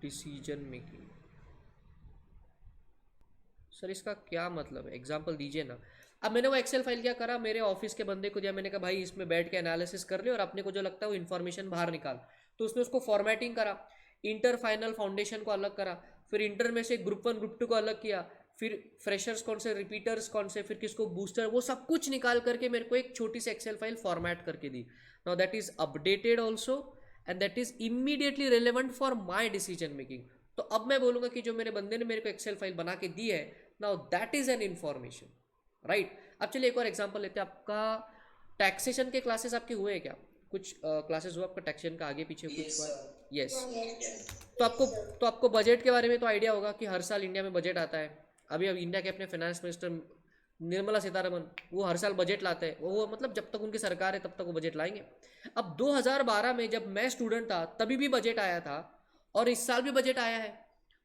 decision making. Sir इसका क्या मतलब है, एग्जांपल दीजिए ना। अब मैंने वो एक्सेल फाइल क्या करा, मेरे ऑफिस के बंदे को दिया, मैंने कहा भाई इसमें बैठ के एनालिसिस कर ले और अपने को जो लगता है वो इन्फॉर्मेशन बाहर निकाल। तो उसने उसको फॉर्मेटिंग करा, इंटर फाइनल फाउंडेशन को अलग करा, फिर इंटर में से ग्रुप 1 ग्रुप 2 को अलग किया, फिर फ्रेशर्स कौन से, रिपीटर्स कौन से, फिर किसको बूस्टर, वो सब कुछ निकाल करके मेरे को एक छोटी सी एक्सेल फाइल फॉर्मेट करके दी। Now that is updated also and that is immediately relevant for my decision making. तो अब मैं बोलूंगा कि जो मेरे बंदे ने मेरे को एक्सेल फाइल बना के दी है, now that is an information, right. अब चलिए एक और एग्जांपल लेते हैं। आपका टैक्सेशन के क्लासेस आपके हुए हैं क्या? कुछ क्लासेस हुआ आपका टैक्सेशन का, आगे पीछे कुछ हुआ? यस। तो आपको बजट के बारे में तो आइडिया होगा कि हर साल इंडिया में बजट आता है। अभी अब इंडिया के अपने फाइनेंस मिनिस्टर निर्मला सीतारमन, वो हर साल बजट लाते हैं, वो मतलब जब तक उनकी सरकार है तब तक वो बजट लाएंगे। अब 2012 में जब मैं स्टूडेंट था तभी भी बजट आया था, और इस साल भी बजट आया है,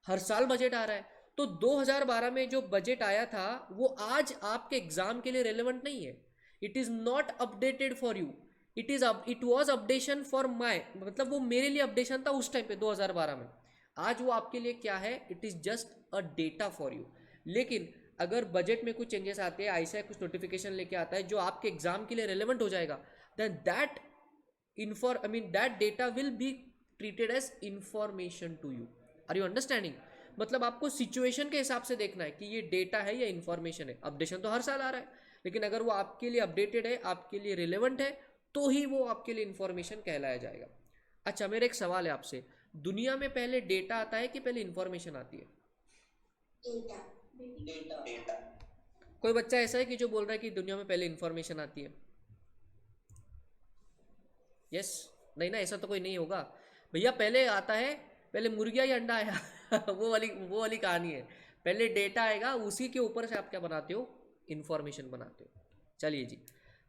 हर साल बजट आ रहा है। तो 2012 में जो बजट आया था वो आज आपके एग्जाम के लिए रेलेवेंट नहीं है। It is not updated for you, it was updation for my, मतलब वो मेरे लिए अपडेशन था उस टाइम पे 2012 में। आज वो आपके लिए क्या है, it is just a data for you. लेकिन अगर बजट में कुछ चेंजेस आते हैं, ऐसा कुछ नोटिफिकेशन लेके आता है जो आपके एग्जाम के लिए रेलेवेंट हो जाएगा, then that data will be treated as information to you. Are you understanding? मतलब आपको सिचुएशन के हिसाब से देखना है कि ये डेटा है या इंफॉर्मेशन है। अपडेशन तो हर साल आ रहा है, लेकिन अगर वो आपके लिए अपडेटेड है, आपके लिए रिलेवेंट है, तो ही वो आपके लिए इंफॉर्मेशन कहलाया जाएगा। अच्छा, मेरा एक सवाल है आपसे, दुनिया में पहले डेटा आता है कि पहले इंफॉर्मेशन आती है? डेटा। कोई बच्चा ऐसा है कि जो बोल रहा है कि दुनिया में पहले इंफॉर्मेशन आती है? यस? नहीं ना, ऐसा तो कोई नहीं होगा भैया। पहले आता है, पहले मुर्गिया या अंडा आया वो वाली कहानी है। पहले डेटा आएगा, उसी के ऊपर से आप क्या बनाते हो, इंफॉर्मेशन बनाते हो। चलिए जी,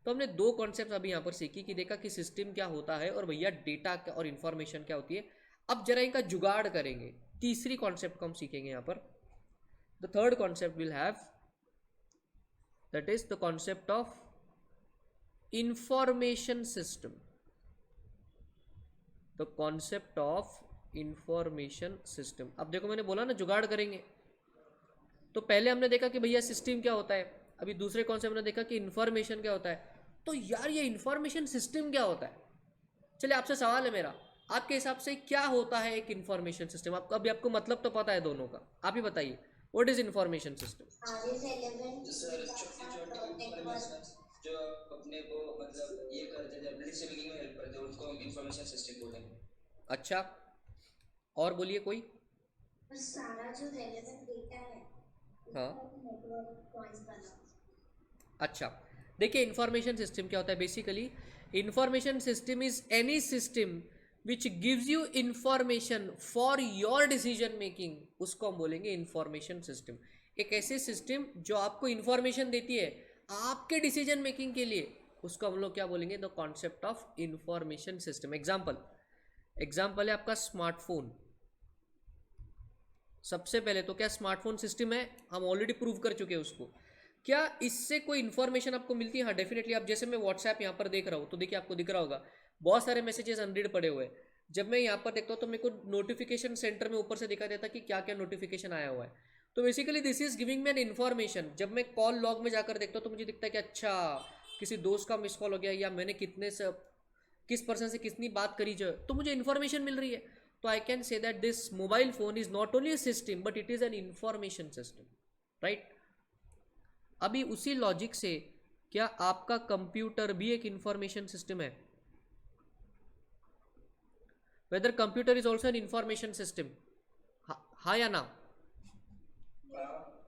तो हमने दो कॉन्सेप्ट अभी यहाँ पर सीखी कि देखा कि सिस्टम क्या होता है और भैया डेटा और इंफॉर्मेशन क्या होती है। अब जरा इनका जुगाड़ करेंगे, तीसरी कॉन्सेप्ट को हम सीखेंगे यहाँ पर। The third concept will have, that is the concept of information system, the concept of information system. अब देखो मैंने बोला ना जुगाड़ करेंगे, तो पहले हमने देखा कि भैया सिस्टम क्या होता है, अभी दूसरे कॉन्सेप्ट में देखा कि इंफॉर्मेशन क्या होता है। तो यार ये इंफॉर्मेशन सिस्टम क्या होता है? चलिए आपसे सवाल है मेरा, आपके हिसाब से क्या होता है एक इंफॉर्मेशन सिस्टम? आपको अभी आपको मतलब तो पता है दोनों का, आप ही बताइए, what is information system? Sir छोटी छोटी इंफॉर्मेशन जो अपने को मतलब ये करते थे, अपने डिसीजन मेकिंग में हेल्प करते हैं, उनको हम इंफॉर्मेशन सिस्टम बोलते हैं। अच्छा, और बोलिए कोई। सारा जो रेलेवेंट डेटा है हाँ, नेटवर्क पॉइंट्स करना। अच्छा देखिए इंफॉर्मेशन सिस्टम क्या होता है। Basically information system is any system which gives you information for your decision making, उसको हम बोलेंगे इंफॉर्मेशन सिस्टम। एक ऐसे सिस्टम जो आपको इंफॉर्मेशन देती है आपके डिसीजन मेकिंग के लिए, उसको हम लोग क्या बोलेंगे, the concept of information system. Example है आपका स्मार्टफोन। सबसे पहले तो क्या स्मार्टफोन सिस्टम है, हम ऑलरेडी प्रूव कर चुके हैं उसको। क्या इससे कोई इन्फॉर्मेशन आपको मिलती है? हाँ डेफिनेटली। आप जैसे मैं व्हाट्सएप यहाँ पर देख रहा हूँ, तो देखिए आपको दिख रहा होगा बहुत सारे मैसेजेस अनरीड पड़े हुए हैं। जब मैं यहाँ पर देखता हूँ तो मेरे को नोटिफिकेशन सेंटर में ऊपर से दिखाई देता कि क्या क्या नोटिफिकेशन आया हुआ है। तो basically this is giving me an information. जब मैं कॉल लॉग में जाकर देखता हूँ तो मुझे दिखता है कि अच्छा किसी दोस्त का मिस कॉल हो गया, या मैंने कितने से किस पर्सन से कितनी बात करी जो, तो मुझे इन्फॉर्मेशन मिल रही है। तो I can say that this mobile phone is not only a system but it is an information system, right. अभी उसी लॉजिक से क्या आपका कंप्यूटर भी एक इंफॉर्मेशन सिस्टम है? Whether computer is also an information system, हाँ या ना?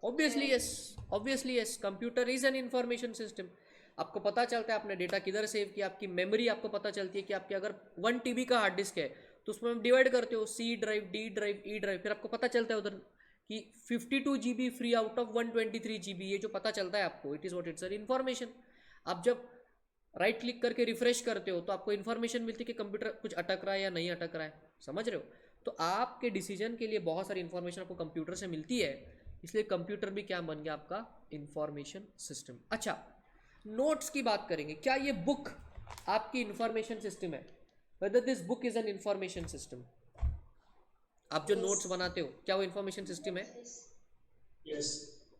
Obviously yes, obviously yes, computer is an information system. आपको पता चलता है आपने डेटा किधर सेव किया, आपकी मेमोरी आपको पता चलती है कि आपके अगर 1 TB का हार्ड डिस्क है तो उसमें हम डिवाइड करते हो C drive, D drive, E drive, फिर आपको पता चलता है उधर कि 52 GB free out of 123 GB, ये जो पता चलता है आपको, it is what it's an information. आप जब राइट क्लिक करके रिफ्रेश करते हो तो आपको इन्फॉर्मेशन मिलती है कि कंप्यूटर कुछ अटक रहा है या नहीं अटक रहा है, समझ रहे हो? तो आपके डिसीजन के लिए बहुत सारी इन्फॉर्मेशन आपको कंप्यूटर से मिलती है, इसलिए कंप्यूटर भी क्या बन गया आपका इंफॉर्मेशन सिस्टम। अच्छा, नोट्स की बात करेंगे। क्या ये बुक आपकी इंफॉर्मेशन सिस्टम है? Whether this book is an information system. आप जो नोट्स बनाते हो क्या वो इंफॉर्मेशन सिस्टम है? Yes.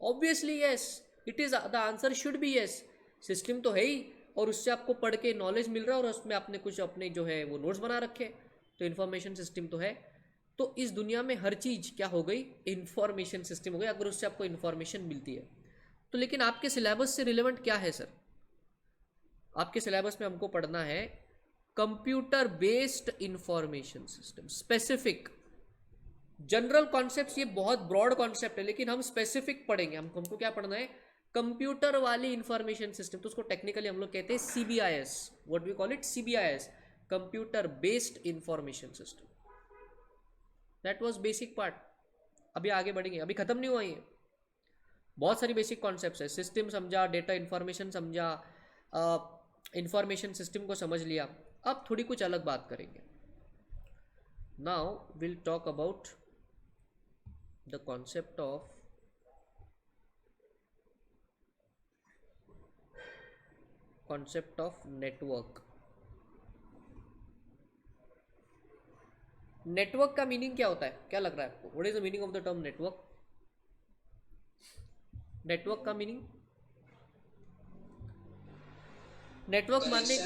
Obviously yes, it is the answer should be yes. System तो है ही, और उससे आपको पढ़ के नॉलेज मिल रहा है और उसमें आपने कुछ अपने जो है वो नोट्स बना रखे, तो इन्फॉर्मेशन सिस्टम तो है। तो इस दुनिया में हर चीज़ क्या हो गई? इंफॉर्मेशन सिस्टम हो गई, अगर उससे आपको इन्फॉर्मेशन मिलती है तो। लेकिन आपके सिलेबस से रिलेवेंट क्या है सर? आपके सिलेबस में हमको पढ़ना है computer based information system, specific. General concepts ये बहुत ब्रॉड कॉन्सेप्ट है, लेकिन हम स्पेसिफिक पढ़ेंगे। हमको क्या पढ़ना है? कंप्यूटर वाली इंफॉर्मेशन सिस्टम, तो उसको टेक्निकली हम लोग कहते हैं CBIS, what we call it, CBIS, computer based information system. That was basic part. अभी आगे बढ़ेंगे, अभी खत्म नहीं हुआ ये। बहुत सारी बेसिक कॉन्सेप्ट्स है, सिस्टम समझा, डेटा इंफॉर्मेशन समझा, इंफॉर्मेशन सिस्टम को समझ लिया। अब थोड़ी कुछ अलग बात करेंगे। Now will talk about the concept of network. Network का मीनिंग क्या होता है? क्या लग रहा है आपको? What is the meaning of the term network? Network का मीनिंग, नेटवर्क माने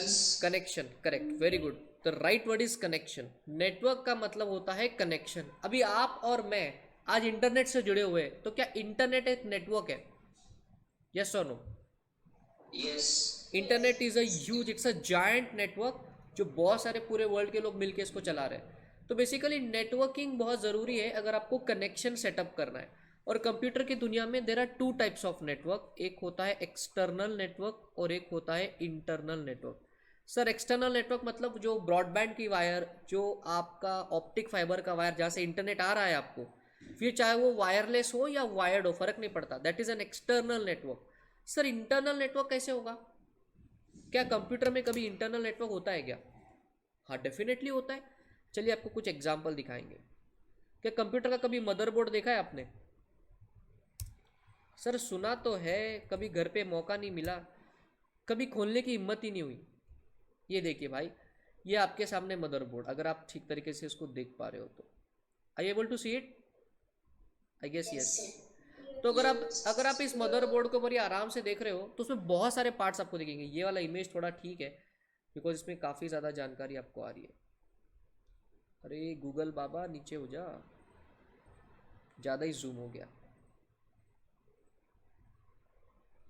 connection, correct, very good, the right word is connection. Network का मतलब होता है कनेक्शन। अभी आप और मैं आज इंटरनेट से जुड़े हुए हैं, तो क्या इंटरनेट एक नेटवर्क है? यस और no? Yes. Internet is a huge, it's a giant network जो बहुत सारे पूरे वर्ल्ड के लोग मिलके इसको चला रहे हैं। तो बेसिकली नेटवर्किंग बहुत ज़रूरी है अगर आपको कनेक्शन सेटअप करना है। और कंप्यूटर की दुनिया में there are 2 types of network, एक होता है एक्सटर्नल नेटवर्क और एक होता है internal network. Sir external network मतलब जो ब्रॉडबैंड की वायर, जो आपका ऑप्टिक फाइबर का वायर जहाँ से इंटरनेट आ रहा है आपको, फिर चाहे वो वायरलेस हो या वायर्ड हो, फर्क नहीं पड़ता, that is an external network. Sir internal network कैसे होगा? क्या कंप्यूटर में कभी इंटरनल नेटवर्क होता है क्या? हाँ डेफिनेटली होता है। चलिए आपको कुछ एग्जाम्पल दिखाएंगे। क्या कंप्यूटर का कभी मदरबोर्ड देखा है आपने? सर सुना तो है, कभी घर पे मौका नहीं मिला, कभी खोलने की हिम्मत ही नहीं हुई। ये देखिए भाई, ये आपके सामने मदरबोर्ड, अगर आप ठीक तरीके से इसको देख पा रहे हो तो I able to see it? I guess yes. तो अगर आप इस मदरबोर्ड को बड़ी आराम से देख रहे हो तो उसमें बहुत सारे पार्ट्स आपको दिखेंगे। ये वाला इमेज थोड़ा ठीक है बिकॉज इसमें काफ़ी ज़्यादा जानकारी आपको आ रही है। अरे गूगल बाबा नीचे हो जा, ज़्यादा ही जूम हो गया।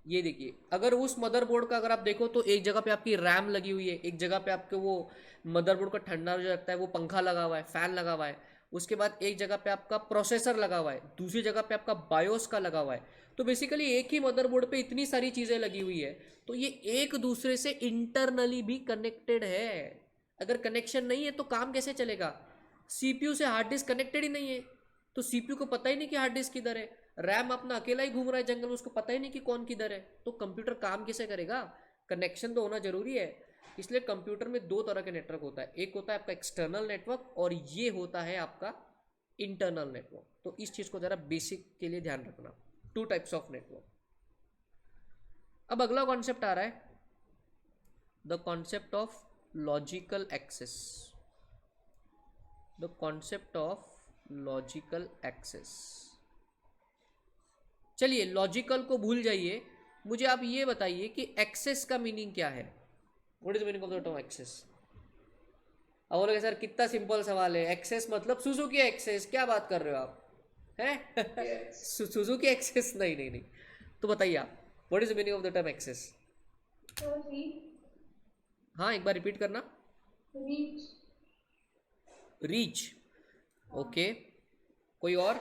ये देखिए, अगर उस मदरबोर्ड का अगर आप देखो तो एक जगह पे आपकी रैम लगी हुई है, एक जगह पे आपके वो मदरबोर्ड का ठंडा जो लगता है वो पंखा लगा हुआ है, फैन लगा हुआ है। उसके बाद एक जगह पे आपका प्रोसेसर लगा हुआ है, दूसरी जगह पे आपका बायोस का लगा हुआ है। तो बेसिकली एक ही मदरबोर्ड पे इतनी सारी चीज़ें लगी हुई है, तो ये एक दूसरे से इंटरनली भी कनेक्टेड है। अगर कनेक्शन नहीं है तो काम कैसे चलेगा? CPU से हार्ड डिस्क कनेक्टेड ही नहीं है, तो CPU को पता ही नहीं कि हार्ड डिस्क किधर है। रैम अपना अकेला ही घूम रहा है जंगल में, उसको पता ही नहीं कि कौन किधर है। तो कंप्यूटर काम कैसे करेगा? कनेक्शन तो होना जरूरी है। इसलिए कंप्यूटर में 2 तरह के नेटवर्क होता है, एक होता है आपका एक्सटर्नल नेटवर्क और ये होता है आपका इंटरनल नेटवर्क। तो इस चीज़ को ज़रा बेसिक के लिए ध्यान रखना, 2 टाइप्स ऑफ नेटवर्क। अब अगला कॉन्सेप्ट आ रहा है, the concept of logical access. The concept of logical access. चलिए लॉजिकल को भूल जाइए, मुझे आप ये बताइए कि एक्सेस का मीनिंग क्या है। What is meaning of the term access? अब बोलोगे सर कितना सिंपल सवाल है, एक्सेस मतलब सुजुकी एक्सेस, क्या बात कर रहे हो आप हैं? Yes. Suzuki access? नहीं नहीं नहीं, तो बताइए आप what is the meaning of the term access? हाँ एक बार रिपीट करना। रीच, ओके, कोई और?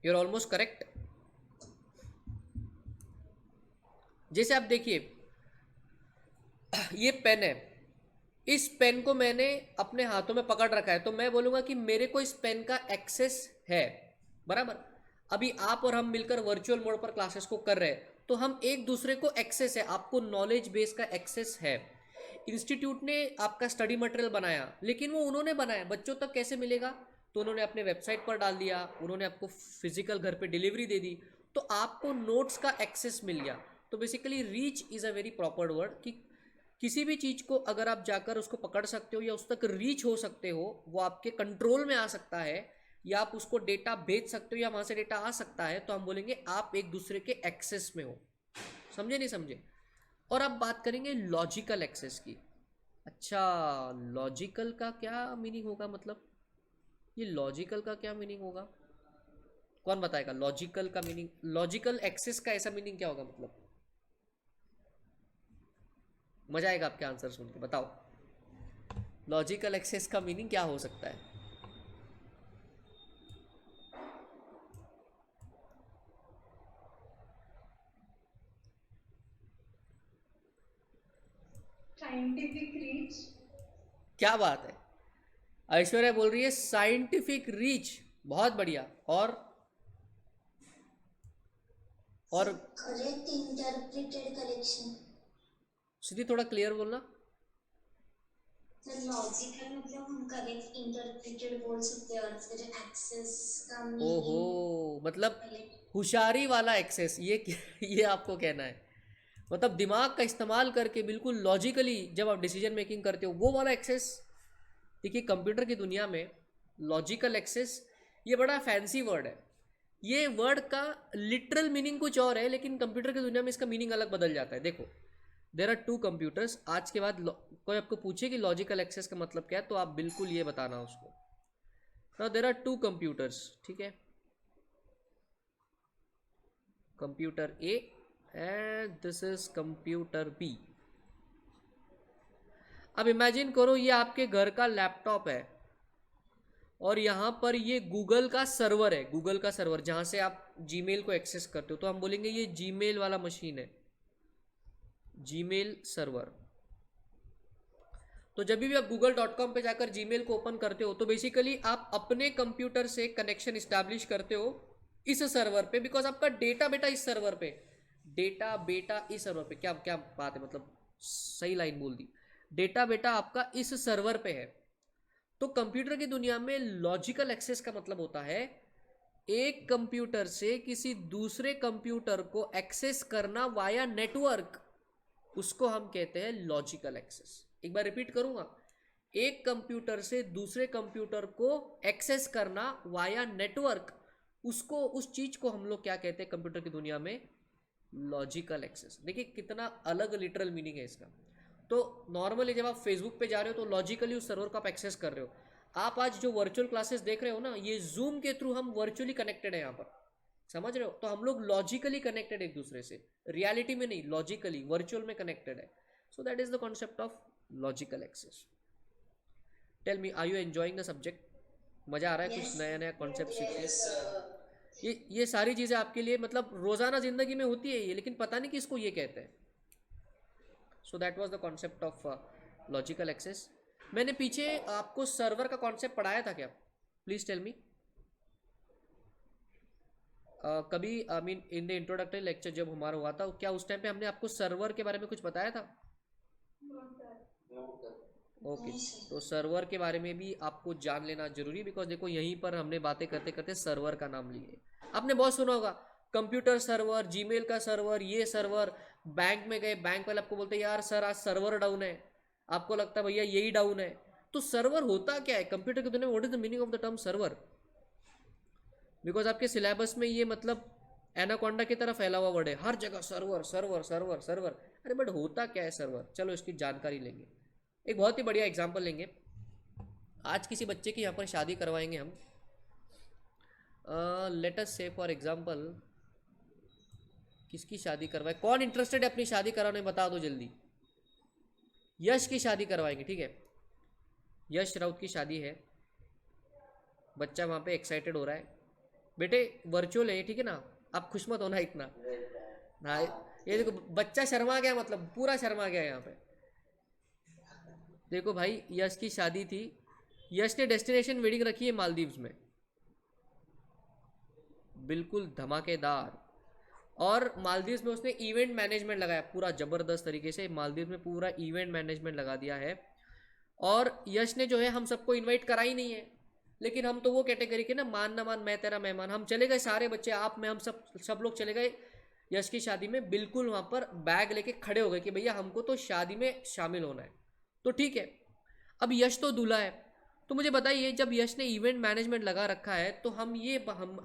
You are almost correct. जैसे आप देखिए ये पेन है, इस पेन को मैंने अपने हाथों में पकड़ रखा है, तो मैं बोलूंगा कि मेरे को इस पेन का एक्सेस है, बराबर। अभी आप और हम मिलकर वर्चुअल मोड पर क्लासेस को कर रहे हैं, तो हम एक दूसरे को एक्सेस है, आपको नॉलेज बेस का एक्सेस है। इंस्टीट्यूट ने आपका स्टडी मटेरियल बनाया, लेकिन वो उन्होंने बनाया, बच्चों तक कैसे मिलेगा? तो उन्होंने अपने वेबसाइट पर डाल दिया, उन्होंने आपको फिजिकल घर पे डिलीवरी दे दी, तो आपको नोट्स का एक्सेस मिल गया। तो basically reach is a very proper word कि किसी भी चीज़ को अगर आप जाकर उसको पकड़ सकते हो या उस तक रीच हो सकते हो, वो आपके कंट्रोल में आ सकता है, या आप उसको डेटा भेज सकते हो या वहाँ से डेटा आ सकता है, तो हम बोलेंगे आप एक दूसरे के एक्सेस में हो। समझे नहीं समझे? और अब बात करेंगे लॉजिकल एक्सेस की। अच्छा, लॉजिकल का क्या मीनिंग होगा? मतलब ये लॉजिकल का क्या मीनिंग होगा? कौन बताएगा लॉजिकल का मीनिंग? लॉजिकल एक्सेस का ऐसा मीनिंग क्या होगा? मतलब मजा आएगा आपके आंसर सुन के, बताओ लॉजिकल एक्सेस का मीनिंग क्या हो सकता है? Scientific reach. क्या बात है, ऐश्वर्या बोल रही है साइंटिफिक रीच, बहुत बढ़िया। और करेक्ट इंटरप्रेटेड कलेक्शन। सीधी थोड़ा क्लियर बोलना। तो लॉजिकल मतलब हम करेक्ट इंटरप्रेटेड बोल सकते हैं, और फिर एक्सेस का ओहो, मीनिंग मतलब करेक्ट। होशियारी वाला एक्सेस, ये आपको कहना है? मतलब दिमाग का इस्तेमाल करके बिल्कुल लॉजिकली जब आप डिसीजन मेकिंग करते हो, वो वाला एक्सेस। देखिए कंप्यूटर की दुनिया में लॉजिकल एक्सेस ये बड़ा फैंसी वर्ड है, ये वर्ड का लिटरल मीनिंग कुछ और है, लेकिन कंप्यूटर की दुनिया में इसका मीनिंग अलग बदल जाता है। देखो देर आर टू कंप्यूटर्स, आज के बाद कोई आपको पूछे कि लॉजिकल एक्सेस का मतलब क्या है, तो आप बिल्कुल ये बताना उसको। Now there are two computers, ठीक है, computer A and this is computer B. अब इमेजिन करो ये आपके घर का लैपटॉप है और यहाँ पर ये गूगल का सर्वर है, गूगल का सर्वर जहाँ से आप जीमेल को एक्सेस करते हो, तो हम बोलेंगे ये जीमेल वाला मशीन है, जीमेल सर्वर। तो जब भी आप google.com पे जाकर जीमेल को ओपन करते हो, तो बेसिकली आप अपने कंप्यूटर से कनेक्शन इस्टेब्लिश करते हो इस सर्वर पे, बिकॉज आपका डेटा बेटा इस सर्वर पे, डेटा बेटा इस सर्वर पे। क्या क्या बात है, मतलब सही लाइन बोल दी, डेटा बेटा आपका इस सर्वर पे है। तो कंप्यूटर की दुनिया में लॉजिकल एक्सेस का मतलब होता है एक कंप्यूटर से किसी दूसरे कंप्यूटर को एक्सेस करना वाया नेटवर्क, उसको हम कहते हैं लॉजिकल एक्सेस। एक बार रिपीट करूंगा, एक कंप्यूटर से दूसरे कंप्यूटर को एक्सेस करना वाया नेटवर्क, उसको उस चीज को हम लोग क्या कहते हैं कंप्यूटर की दुनिया में? Logical access. देखिए कितना अलग लिटरल मीनिंग है इसका। तो नॉर्मली जब आप फेसबुक पे जा रहे हो तो लॉजिकली उस सर्वर को आप एक्सेस कर रहे हो। आप आज जो वर्चुअल क्लासेस देख रहे हो ना, ये जूम के थ्रू हम वर्चुअली कनेक्टेड है यहाँ पर, समझ रहे हो? तो हम लोग लॉजिकली कनेक्टेड एक दूसरे से, रियलिटी में नहीं, लॉजिकली वर्चुअल में कनेक्टेड है। So that is the concept of logical access. Tell me, are you enjoying the subject? मजा आ रहा है? Yes. कुछ नया नया कॉन्सेप्ट सीख के? Yes. ये सारी चीज़ें आपके लिए मतलब रोज़ाना ज़िंदगी में होती है ये, लेकिन पता नहीं कि इसको ये कहते हैं। So that was the concept of logical access. मैंने पीछे आपको सर्वर का कॉन्सेप्ट पढ़ाया था क्या? Please tell me. कभी I mean in the introductory lecture जब हमारा हुआ था, क्या उस टाइम पे हमने आपको सर्वर के बारे में कुछ बताया था? ओके, तो सर्वर के बारे में भी आपको जान लेना जरूरी है, बिकॉज देखो यहीं पर हमने बातें करते करते सर्वर का नाम लिए। आपने बहुत सुना होगा कंप्यूटर सर्वर, जीमेल का सर्वर, ये सर्वर। बैंक में गए, बैंक वाले आपको बोलते हैं यार सर आज सर्वर डाउन है, आपको लगता है भैया यही डाउन है। तो सर्वर होता क्या है कंप्यूटर की दुनिया में? What is the meaning of the term server? Because आपके सिलेबस में ये मतलब एनाकोंडा की तरह फैला हुआ वर्ड है, हर जगह सर्वर सर्वर सर्वर सर्वर। अरे बट होता क्या है सर्वर, चलो इसकी जानकारी लेंगे। एक बहुत ही बढ़िया एग्जांपल लेंगे। आज किसी बच्चे की यहाँ पर शादी करवाएंगे हम, लेट अस से फॉर एग्जांपल, किसकी शादी करवाए, कौन इंटरेस्टेड है अपनी शादी कराने, बता दो जल्दी। यश की शादी करवाएंगे, ठीक है। यश राउत की शादी है, बच्चा वहाँ पे एक्साइटेड हो रहा है। बेटे वर्चुअल है ठीक है ना, आप खुश मत होना इतना। हाँ ये देखो बच्चा शर्मा गया, मतलब पूरा शर्मा गया यहाँ पे। देखो भाई यश की शादी थी, यश ने डेस्टिनेशन वेडिंग रखी है मालदीव्स में, बिल्कुल धमाकेदार। और मालदीव्स में उसने इवेंट मैनेजमेंट लगाया पूरा ज़बरदस्त तरीके से, मालदीव्स में पूरा इवेंट मैनेजमेंट लगा दिया है। और यश ने जो है हम सबको इनवाइट करा ही नहीं है, लेकिन हम तो वो कैटेगरी के ना, मान ना मान मैं तेरा मेहमान, हम चले गए सारे बच्चे, आप मैं हम सब लोग चले गए यश की शादी में, बिल्कुल वहाँ पर बैग लेके खड़े हो गए कि भैया हमको तो शादी में शामिल होना है। तो ठीक है, अब यश तो दूल्हा है, तो मुझे बताइए जब यश ने इवेंट मैनेजमेंट लगा रखा है तो हम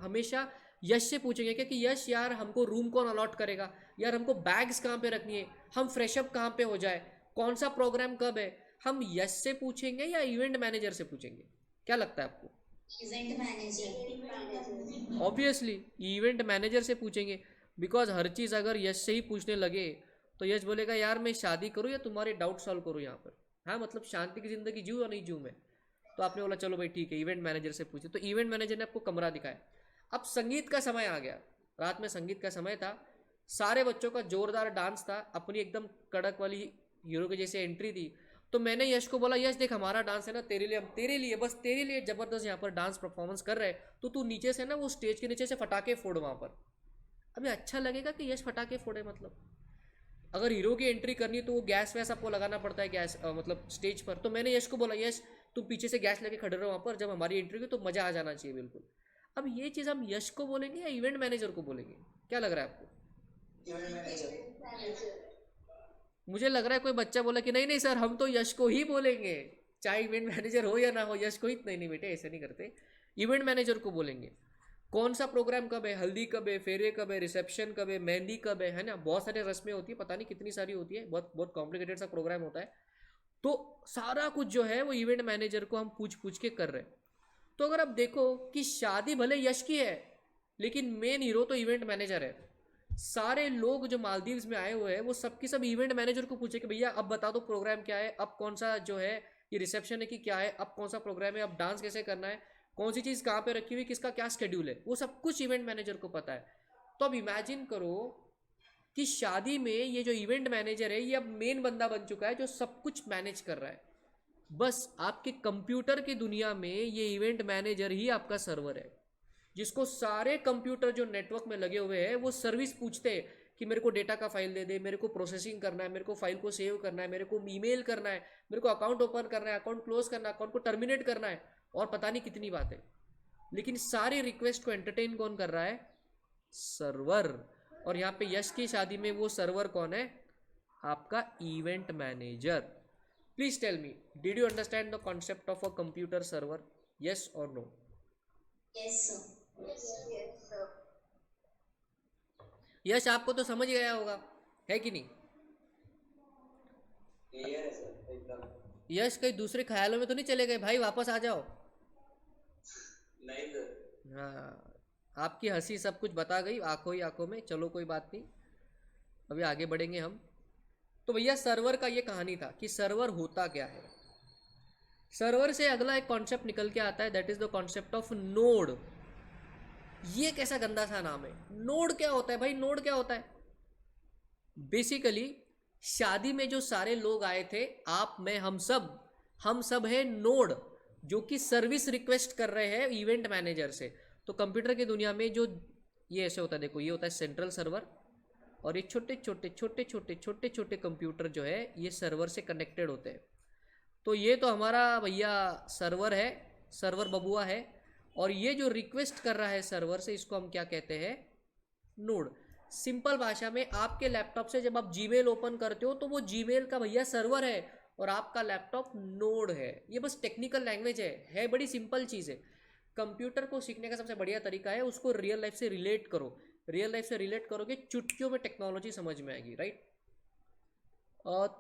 हमेशा यश से पूछेंगे क्या कि यश यार हमको रूम कौन अलॉट करेगा, यार हमको बैग्स कहाँ पे रखनी है, हम फ्रेशअप कहाँ पे हो जाए, कौन सा प्रोग्राम कब है, हम यश से पूछेंगे या इवेंट मैनेजर से पूछेंगे? क्या लगता है आपको? Event manager. Obviously event manager से पूछेंगे, बिकॉज हर चीज़ अगर यश से ही पूछने लगे तो यश बोलेगा यार मैं शादी करूँ या तुम्हारे डाउट सॉल्व करूँ यहाँ पर, हाँ मतलब शांति की ज़िंदगी जीऊँ या नहीं जीऊँ मैं। तो आपने बोला चलो भाई ठीक है इवेंट मैनेजर से पूछे, तो इवेंट मैनेजर ने आपको कमरा दिखाया। अब संगीत का समय आ गया, रात में संगीत का समय था, सारे बच्चों का जोरदार डांस था, अपनी एकदम कड़क वाली हीरो के जैसे एंट्री थी। तो मैंने यश को बोला यश देख हमारा डांस है ना तेरे लिए, हम तेरे लिए बस तेरे लिए ज़बरदस्त यहाँ पर डांस परफॉर्मेंस कर रहे हैं, तो तू नीचे से ना वो स्टेज के नीचे से फटाके फोड़ वहाँ पर। अभी अच्छा लगेगा कि यश फटाके फोड़े? मतलब अगर हीरो की एंट्री करनी है तो वो गैस वैस आपको लगाना पड़ता है, गैस मतलब स्टेज पर। तो मैंने यश को बोला यश तुम पीछे से गैस लेके खड़े रहो वहाँ पर, जब हमारी एंट्री की तो मज़ा आ जाना चाहिए बिल्कुल। अब ये चीज़ हम यश को बोलेंगे या इवेंट मैनेजर को बोलेंगे, क्या लग रहा है आपको? Event manager. मुझे लग रहा है कोई बच्चा बोला कि नहीं नहीं सर हम तो यश को ही बोलेंगे, चाहे इवेंट मैनेजर हो या ना हो, यश को ही। नहीं नहीं बेटे ऐसे नहीं करते, इवेंट मैनेजर को बोलेंगे। कौन सा प्रोग्राम कब है, हल्दी कब है, फेरे कब है, रिसेप्शन कब है, मेहंदी कब है ना, बहुत सारे रस्में होती है, पता नहीं कितनी सारी होती है, बहुत बहुत कॉम्प्लिकेटेड सा प्रोग्राम होता है। तो सारा कुछ जो है वो इवेंट मैनेजर को हम पूछ पूछ के कर रहे हैं। तो अगर आप देखो कि शादी भले यश की है लेकिन मेन हीरो तो इवेंट मैनेजर है। सारे लोग जो मालदीव्स में आए हुए हैं वो सबकी सब इवेंट मैनेजर को पूछे कि भैया अब बता दो प्रोग्राम क्या है, अब कौन सा जो है ये रिसेप्शन है कि क्या है, अब कौन सा प्रोग्राम है, अब डांस कैसे करना है, कौन सी चीज़ कहाँ पे रखी हुई, किसका क्या स्केड्यूल है, वो सब कुछ इवेंट मैनेजर को पता है। तो अब इमेजिन करो कि शादी में ये जो इवेंट मैनेजर है ये अब मेन बंदा बन चुका है जो सब कुछ मैनेज कर रहा है। बस आपके कंप्यूटर की दुनिया में ये इवेंट मैनेजर ही आपका सर्वर है, जिसको सारे कंप्यूटर जो नेटवर्क में लगे हुए हैं वो सर्विस पूछते हैं कि मेरे को डेटा का फाइल दे दे, मेरे को प्रोसेसिंग करना है, मेरे को फाइल को सेव करना है, मेरे को ईमेल करना है, मेरे को अकाउंट ओपन करना है, अकाउंट क्लोज करना है, अकाउंट को टर्मिनेट करना है, और पता नहीं कितनी बातें। लेकिन सारी रिक्वेस्ट को एंटरटेन कौन कर रहा है? सर्वर। और यहाँ पे यश की शादी में वो सर्वर कौन है? आपका event manager. Please tell me, did you understand the concept of a computer server? Yes और नो? Yes sir. यश आपको तो समझ गया होगा, है कि नहीं? क्लियर है सर एकदम। यश कहीं दूसरे ख्यालों में तो नहीं चले गए भाई, वापस आ जाओ। नहीं सर। हाँ आपकी हंसी सब कुछ बता गई आंखों ही आंखों में। चलो कोई बात नहीं, अभी आगे बढ़ेंगे हम। तो भैया सर्वर का ये कहानी था कि सर्वर होता क्या है। सर्वर से अगला एक कॉन्सेप्ट निकल के आता है, that is the concept of node. ये कैसा गंदा सा नाम है, नोड क्या होता है भाई? नोड क्या होता है? बेसिकली शादी में जो सारे लोग आए थे, आप मैं हम सब है नोड, जो कि सर्विस रिक्वेस्ट कर रहे हैं इवेंट मैनेजर से। तो कंप्यूटर की दुनिया में जो ये ऐसे होता है, देखो ये होता है सेंट्रल सर्वर, और ये छोटे छोटे छोटे छोटे छोटे छोटे कंप्यूटर जो है ये सर्वर से कनेक्टेड होते हैं। तो ये तो हमारा भैया सर्वर है, सर्वर बबुआ है, और ये जो रिक्वेस्ट कर रहा है सर्वर से इसको हम क्या कहते हैं? नोड। सिंपल भाषा में आपके लैपटॉप से जब आप जीमेल ओपन करते हो तो वो जीमेल का भैया सर्वर है और आपका लैपटॉप नोड है। ये बस टेक्निकल लैंग्वेज है बड़ी सिंपल चीज़ है। कंप्यूटर को सीखने का सबसे बढ़िया तरीका है उसको रियल लाइफ से रिलेट करो। रियल लाइफ से रिलेट करोगे, चुटकियों में टेक्नोलॉजी समझ में आएगी, राइट।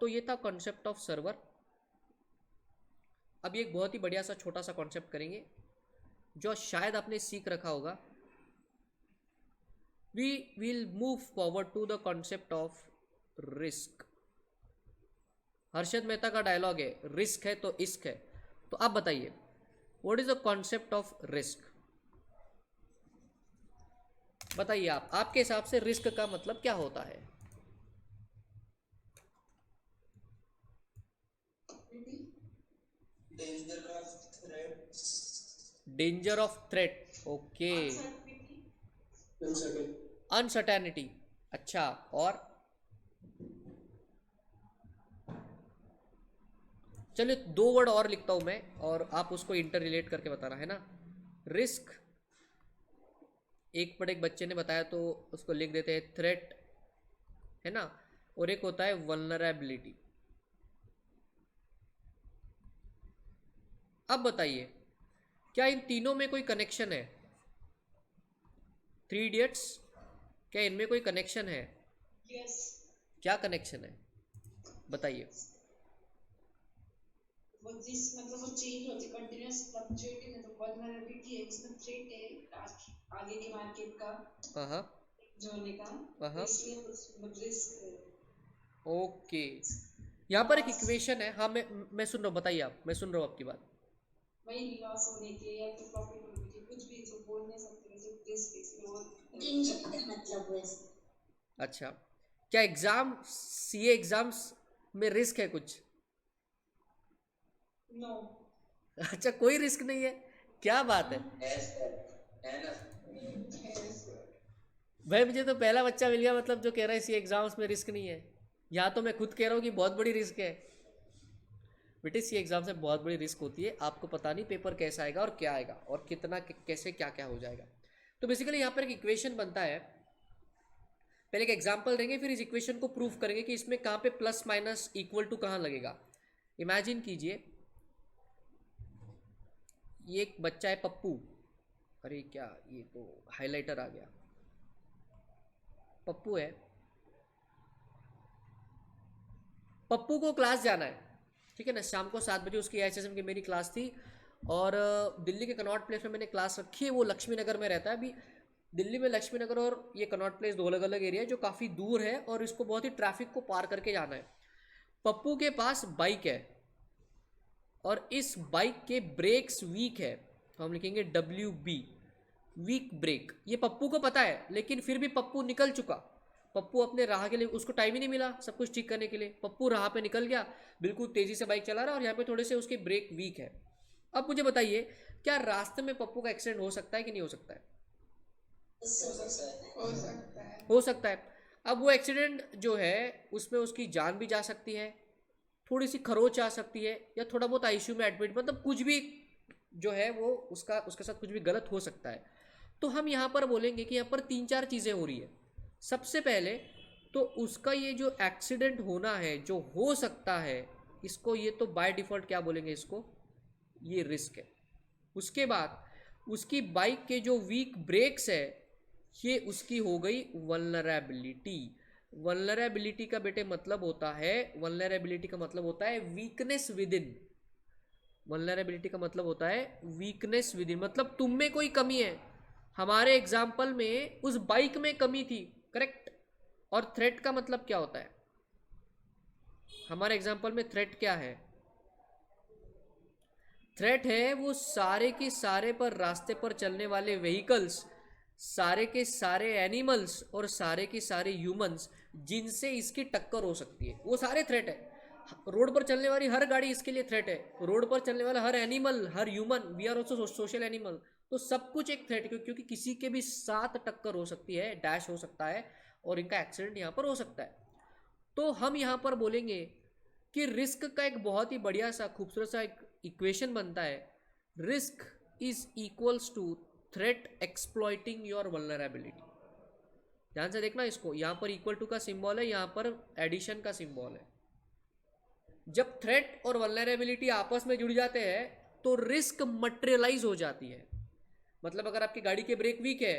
तो ये था कॉन्सेप्ट ऑफ सर्वर। अब एक बहुत ही बढ़िया सा छोटा सा कॉन्सेप्ट करेंगे जो शायद आपने सीख रखा होगा। We will move forward to the concept of risk. Harshad Mehta का डायलॉग है, रिस्क है तो इश्क है। तो आप बताइए, what is the concept of risk? बताइए आप, आपके हिसाब से रिस्क का मतलब क्या होता है? Danger of threats, danger of threat, okay. Uncertainty, अच्छा। और चलिए 2 वर्ड और लिखता हूं मैं और आप उसको इंटर रिलेट करके बताना है ना। रिस्क, एक पर एक बच्चे ने बताया तो उसको लिख देते हैं थ्रेट, है ना। और एक होता है वल्नरेबिलिटी। अब बताइए, क्या इन तीनों में कोई कनेक्शन है? 3 इडियट्स, क्या इनमें कोई कनेक्शन है? Yes. क्या कनेक्शन है बताइए। वो जिस मतलब वो चेंज होती कंटिन्यूअस फ्लक्चुएटिंग है तो वल्नरेबिलिटी है, इसमें थ्रेट है आगे की मार्केट का हाँ जो होने का, हाँ, इसलिए मतलब रिस्क। ओके। यहाँ पर एक इक्वेशन है, हाँ मैं सुन रहा हूँ, बताइए आप, मैं सुन रहा हूँ आपकी बात। वही लॉस होने के या तो प्रॉफिट होने के कुछ भी जो बोल नहीं सकते वैसे रिस्क, इसलिए वो डेंजर का मतलब वैसे। अच्छा, क्या एग्जाम, सीए एग्जाम्स में रिस्क है कुछ? नो। अच्छा, कोई रिस्क नहीं है, क्या बात है है ना। भाई। मुझे तो पहला बच्चा मिल गया मतलब जो कह रहा है सीए एग्जाम्स में रिस्क नहीं है। यहाँ तो मैं खुद कह रहा हूँ कि बहुत बड़ी रिस्क है। बेटे सी एग्जाम से बहुत बड़ी रिस्क होती है, आपको पता नहीं पेपर कैसा आएगा और क्या आएगा और कितना कैसे क्या क्या हो जाएगा। तो बेसिकली यहाँ पर एक इक्वेशन बनता है, पहले एक एग्जांपल देंगे फिर इस इक्वेशन को प्रूफ करेंगे कि इसमें कहाँ पे प्लस माइनस इक्वल टू कहाँ लगेगा। इमेजिन कीजिए ये एक बच्चा है पप्पू, अरे क्या ये तो हाइलाइटर आ गया। पप्पू है, पप्पू को क्लास जाना है, ठीक है ना। शाम को 7 बजे उसकी एचएसएम की मेरी क्लास थी और दिल्ली के कनॉट प्लेस में मैंने क्लास रखी है। वो लक्ष्मी नगर में रहता है। अभी दिल्ली में लक्ष्मी नगर और ये कनॉट प्लेस 2 अलग अलग एरिया है जो काफ़ी दूर है और इसको बहुत ही ट्रैफिक को पार करके जाना है। पप्पू के पास बाइक है और इस बाइक के ब्रेक्स वीक है, तो हम लिखेंगे WB, वीक ब्रेक। ये पप्पू को पता है लेकिन फिर भी पप्पू निकल चुका। पप्पू अपने राह के लिए, उसको टाइम ही नहीं मिला सब कुछ ठीक करने के लिए। पप्पू राह पे निकल गया, बिल्कुल तेजी से बाइक चला रहा है और यहाँ पे थोड़े से उसके ब्रेक वीक है। अब मुझे बताइए, क्या रास्ते में पप्पू का एक्सीडेंट हो सकता है कि नहीं हो सकता है? हो सकता है। अब वो एक्सीडेंट जो है उसमें उसकी जान भी जा सकती है, थोड़ी सी खरोच आ सकती है या थोड़ा बहुत आईसीयू में एडमिट, मतलब कुछ भी जो है वो उसके साथ कुछ भी गलत हो सकता है। तो हम यहाँ पर बोलेंगे कि यहाँ पर 3-4 चीज़ें हो रही है। सबसे पहले तो उसका ये जो एक्सीडेंट होना है जो हो सकता है, इसको ये तो बाय डिफ़ॉल्ट क्या बोलेंगे, इसको ये रिस्क है। उसके बाद उसकी बाइक के जो वीक ब्रेक्स है ये उसकी हो गई वल्नरेबिलिटी। वल्नरेबिलिटी का बेटे मतलब होता है, वल्नरेबिलिटी का मतलब होता है वीकनेस विद इन। वल्नरेबिलिटी का मतलब होता है वीकनेस विद इन, मतलब तुम में कोई कमी है। हमारे एग्जाम्पल में उस बाइक में कमी थी, करेक्ट। और थ्रेट का मतलब क्या होता है? हमारे एग्जाम्पल में थ्रेट क्या है? थ्रेट है वो सारे के सारे पर रास्ते पर चलने वाले व्हीकल्स, सारे के सारे एनिमल्स और सारे के सारे ह्यूमंस जिनसे इसकी टक्कर हो सकती है, वो सारे थ्रेट है। रोड पर चलने वाली हर गाड़ी इसके लिए थ्रेट है, रोड पर चलने वाला हर एनिमल, हर human, we are also social animal, तो सब कुछ एक थ्रेट, क्योंकि किसी के भी साथ टक्कर हो सकती है, डैश हो सकता है और इनका एक्सीडेंट यहाँ पर हो सकता है। तो हम यहाँ पर बोलेंगे कि रिस्क का एक बहुत ही बढ़िया सा खूबसूरत सा एक इक्वेशन बनता है, risk is equals to threat exploiting your vulnerability. ध्यान से देखना इसको, यहाँ पर इक्वल टू का सिंबल है, यहाँ पर एडिशन का सिंबल है। जब थ्रेट और वल्नरेबिलिटी आपस में जुड़ जाते हैं तो रिस्क मटेरियलाइज हो जाती है। मतलब अगर आपकी गाड़ी के ब्रेक वीक है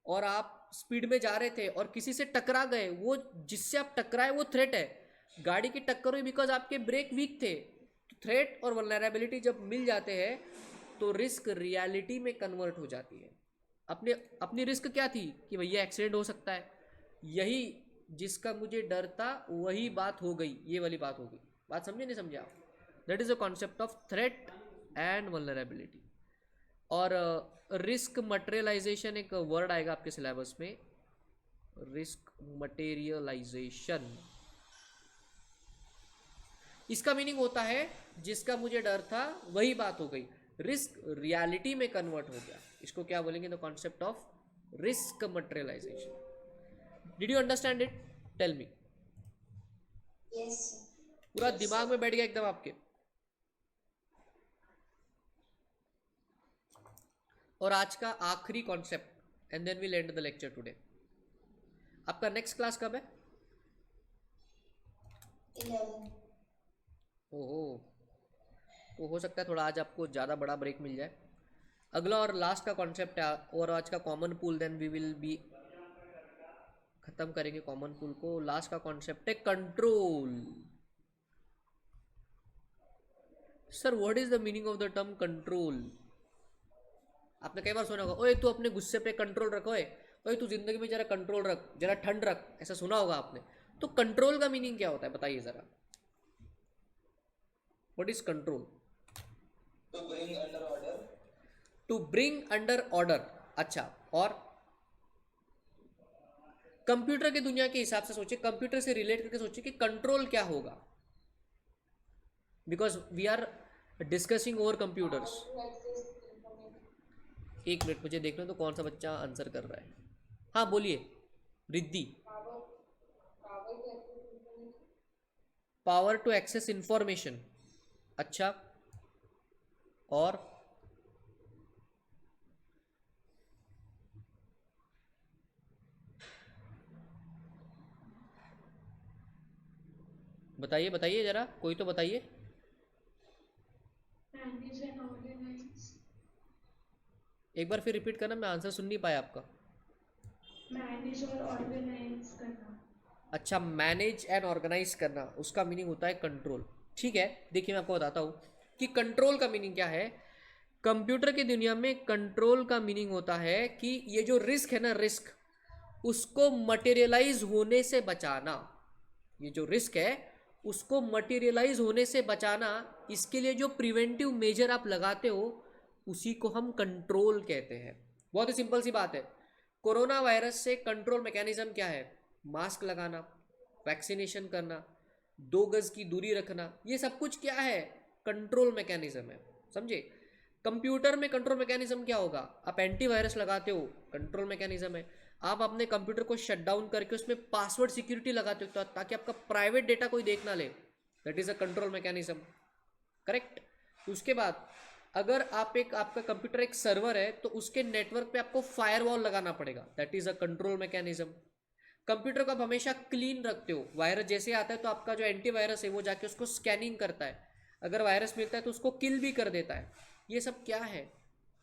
और आप स्पीड में जा रहे थे और किसी से टकरा गए, वो जिससे आप टकराए वो थ्रेट है, गाड़ी की टक्कर हुई बिकॉज आपके ब्रेक वीक थे। तो थ्रेट और वल्नरेबिलिटी जब मिल जाते हैं तो रिस्क रियलिटी में कन्वर्ट हो जाती है। अपने अपनी रिस्क क्या थी कि भैया एक्सीडेंट हो सकता है, यही जिसका मुझे डर था वही बात हो गई, ये वाली बात हो गई। बात समझे नहीं समझे आप? That is a concept of threat and vulnerability. और रिस्क मटेरियलाइजेशन एक वर्ड आएगा आपके सिलेबस में, रिस्क मटेरियलाइजेशन। इसका मीनिंग होता है जिसका मुझे डर था वही बात हो गई, रिस्क रियलिटी में कन्वर्ट हो गया। इसको क्या बोलेंगे? The concept of risk materialization. Did you understand it? Tell me. Yes पूरा दिमाग में बैठ गया एकदम आपके? और आज का आखिरी concept and then we'll end the lecture today. आपका नेक्स्ट क्लास कब है? 11। ओहो, तो हो सकता है थोड़ा आज आपको ज़्यादा बड़ा ब्रेक मिल जाए। अगला और लास्ट का कॉन्सेप्ट है और आज का common pool, then we will be खत्म करेंगे कॉमन पूल को। लास्ट का कॉन्सेप्ट है control. Sir what is the meaning of the term control? आपने कई बार सुना होगा, ओए तू अपने गुस्से पे कंट्रोल रख, ओए तू जिंदगी में जरा कंट्रोल रख, जरा ठंड रख, ऐसा सुना होगा आपने। तो कंट्रोल का मीनिंग क्या होता है बताइए जरा। What is control? To bring under order. To bring under order. अच्छा, और कंप्यूटर की दुनिया के हिसाब से सोचिए, कंप्यूटर से रिलेट करके सोचिए कि कंट्रोल क्या होगा, because we are discussing over computers. एक मिनट मुझे देखना तो कौन सा बच्चा आंसर कर रहा है। हाँ बोलिए Riddhi. Power to access information. अच्छा, और बताइए बताइए जरा, कोई तो बताइए। Manage and organise. एक बार फिर रिपीट करना, मैं आंसर सुन नहीं पाया आपका। मैनेज और ऑर्गेनाइज करना। अच्छा, मैनेज एंड ऑर्गेनाइज करना, उसका मीनिंग होता है कंट्रोल। ठीक है, देखिए मैं आपको बताता हूँ कि कंट्रोल का मीनिंग क्या है। कंप्यूटर की दुनिया में कंट्रोल का मीनिंग होता है कि ये जो रिस्क है ना, रिस्क उसको मटेरियलाइज होने से बचाना। ये जो रिस्क है उसको मटेरियलाइज होने से बचाना, इसके लिए जो प्रिवेंटिव मेजर आप लगाते हो उसी को हम कंट्रोल कहते हैं। बहुत ही सिंपल सी बात है। कोरोना वायरस से कंट्रोल मैकेनिज्म क्या है? मास्क लगाना, वैक्सीनेशन करना, 2 गज की दूरी रखना, ये सब कुछ क्या है? कंट्रोल मैकेनिज्म है। समझे? कंप्यूटर में कंट्रोल मैकेनिज्म क्या होगा? आप एंटीवायरस लगाते हो, कंट्रोल मैकेनिज्म है। आप अपने कंप्यूटर को शट डाउन करके उसमें पासवर्ड सिक्योरिटी लगाते हो ताकि आपका प्राइवेट डेटा कोई देख ना ले, that is a control mechanism. Correct? उसके बाद अगर आपका कंप्यूटर एक सर्वर है तो उसके नेटवर्क पे आपको फायरवॉल लगाना पड़ेगा, that is a control mechanism. Computer को आप हमेशा क्लीन रखते हो, वायरस जैसे आता है तो आपका जो एंटीवायरस है वो जाके उसको स्कैनिंग करता है, अगर वायरस मिलता है तो उसको किल भी कर देता है। ये सब क्या है?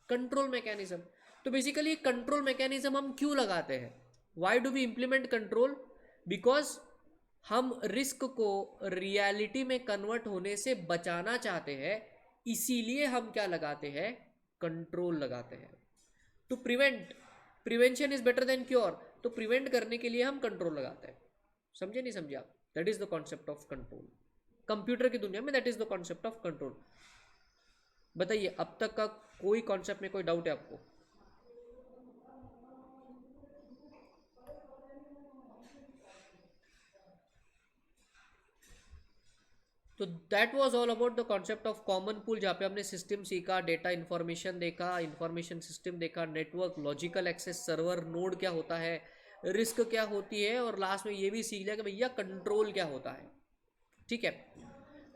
Control mechanism. तो बेसिकली कंट्रोल मैकेनिज्म हम क्यों लगाते हैं? Why do we implement control? Because हम रिस्क को रियलिटी में कन्वर्ट होने से बचाना चाहते हैं, इसीलिए हम क्या लगाते हैं? कंट्रोल लगाते हैं। To prevent, prevention is better than cure, तो प्रिवेंट करने के लिए हम कंट्रोल लगाते हैं। समझे नहीं समझे आप? That is the concept of control. Computer की दुनिया में that is the concept of control. बताइए अब तक का कोई कॉन्सेप्ट में कोई डाउट है आपको? तो that was all about the concept of common pool, जहाँ पे हमने सिस्टम सीखा, डेटा इन्फॉर्मेशन देखा, इन्फॉर्मेशन सिस्टम देखा, network, logical access, server, node क्या होता है, रिस्क क्या होती है, और लास्ट में ये भी सीख लिया कि भैया कंट्रोल क्या होता है। ठीक है?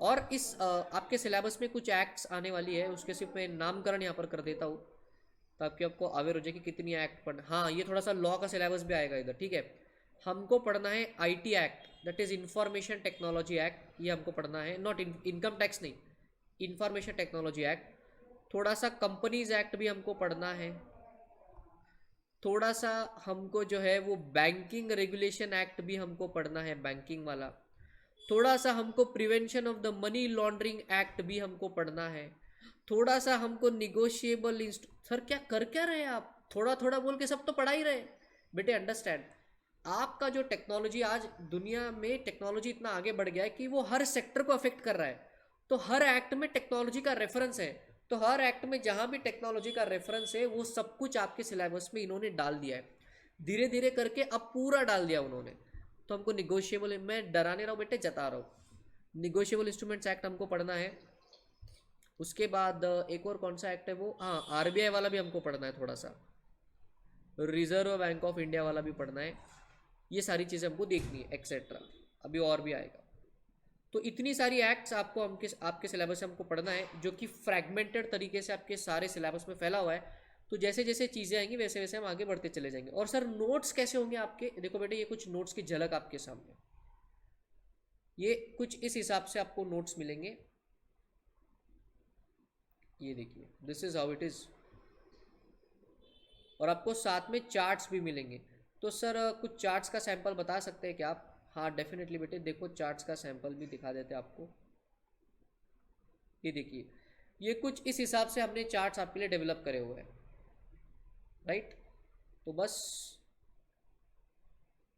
और इस आपके सिलेबस में कुछ एक्ट्स आने वाली है, उसके सिर्फ मैं नामकरण यहाँ पर कर देता हूँ ताकि आपको अवेयर हो जाए कि कितनी एक्ट पढ़ना। हाँ, ये थोड़ा सा लॉ का सिलेबस भी आएगा इधर। ठीक है? हमको पढ़ना है IT act, that is information technology act, ये हमको पढ़ना है। नॉट इनकम टैक्स नहीं, इंफॉर्मेशन टेक्नोलॉजी एक्ट। थोड़ा सा कंपनीज एक्ट भी हमको पढ़ना है, थोड़ा सा हमको जो है वो बैंकिंग रेगुलेशन एक्ट भी हमको पढ़ना है, बैंकिंग वाला। थोड़ा सा हमको prevention of the money laundering act भी हमको पढ़ना है। थोड़ा सा हमको निगोशिएबल सर क्या कर क्या रहे हैं आप, थोड़ा थोड़ा बोल के सब तो पढ़ा ही रहे बेटे। अंडरस्टैंड, आपका जो टेक्नोलॉजी आज दुनिया में टेक्नोलॉजी इतना आगे बढ़ गया है कि वो हर सेक्टर को अफेक्ट कर रहा है। तो हर एक्ट में टेक्नोलॉजी का रेफरेंस है, तो हर एक्ट में जहाँ भी टेक्नोलॉजी का रेफरेंस है वो सब कुछ आपके सिलेबस में इन्होंने डाल दिया है, धीरे धीरे करके अब पूरा डाल दिया उन्होंने। तो हमको निगोशिएबल, मैं डरा नहीं रहा हूँ बेटे, जता रहा हूँ। निगोशिएबल इंस्ट्रूमेंट्स एक्ट हमको पढ़ना है। उसके बाद एक और कौन सा एक्ट है वो, हाँ आरबीआई वाला भी हमको पढ़ना है थोड़ा सा, रिजर्व बैंक ऑफ इंडिया वाला भी पढ़ना है। ये सारी चीज़ें हमको देखनी है एक्सेट्रा, अभी और भी आएगा। तो इतनी सारी एक्ट्स आपको आपके सिलेबस से हमको पढ़ना है, जो कि फ्रैगमेंटेड तरीके से आपके सारे सिलेबस में फैला हुआ है। तो जैसे जैसे चीज़ें आएंगी वैसे वैसे हम आगे बढ़ते चले जाएंगे। और सर नोट्स कैसे होंगे आपके, देखो बेटे ये कुछ नोट्स की झलक आपके सामने, ये कुछ इस हिसाब से आपको नोट्स मिलेंगे। ये देखिए, this is how it is. और आपको साथ में चार्ट्स भी मिलेंगे। तो सर कुछ चार्ट्स का सैंपल बता सकते हैं क्या आप? हाँ डेफिनेटली बेटे, देखो चार्ट्स का सैंपल भी दिखा देते हैं आपको। ये देखिए, ये कुछ इस हिसाब से हमने चार्ट्स आपके लिए डेवलप करे हुए हैं, राइट। तो बस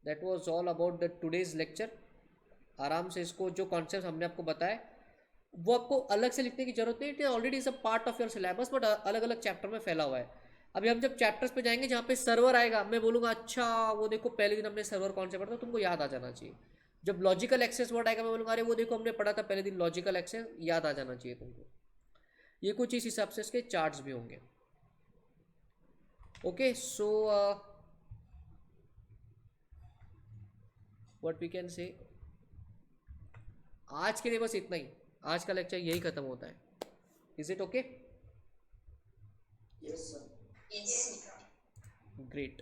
that was all about the today's lecture. आराम से इसको जो कॉन्सेप्ट हमने आपको बताया वो आपको अलग से लिखने की जरूरत नहीं, it is already is a part of your syllabus, but अलग अलग चैप्टर में फैला हुआ है। अभी हम जब चैप्टर्स पे जाएंगे जहाँ पे सर्वर आएगा, मैं बोलूँगा अच्छा वो देखो पहले दिन हमने सर्वर कौन से पढ़ा था, तुमको याद आ जाना चाहिए। जब लॉजिकल एक्सेस वर्ड आएगा मैं बोलूँगा अरे वो देखो हमने पढ़ा था पहले दिन लॉजिकल एक्सेस, याद आ जाना चाहिए तुमको। ये कुछ इस हिसाब से इसके चार्ट्स भी होंगे। Okay, so what we can say, आज के लिए बस इतना ही, आज का लेक्चर यही खत्म होता है। Is it okay? Yes, sir. Yes. Great.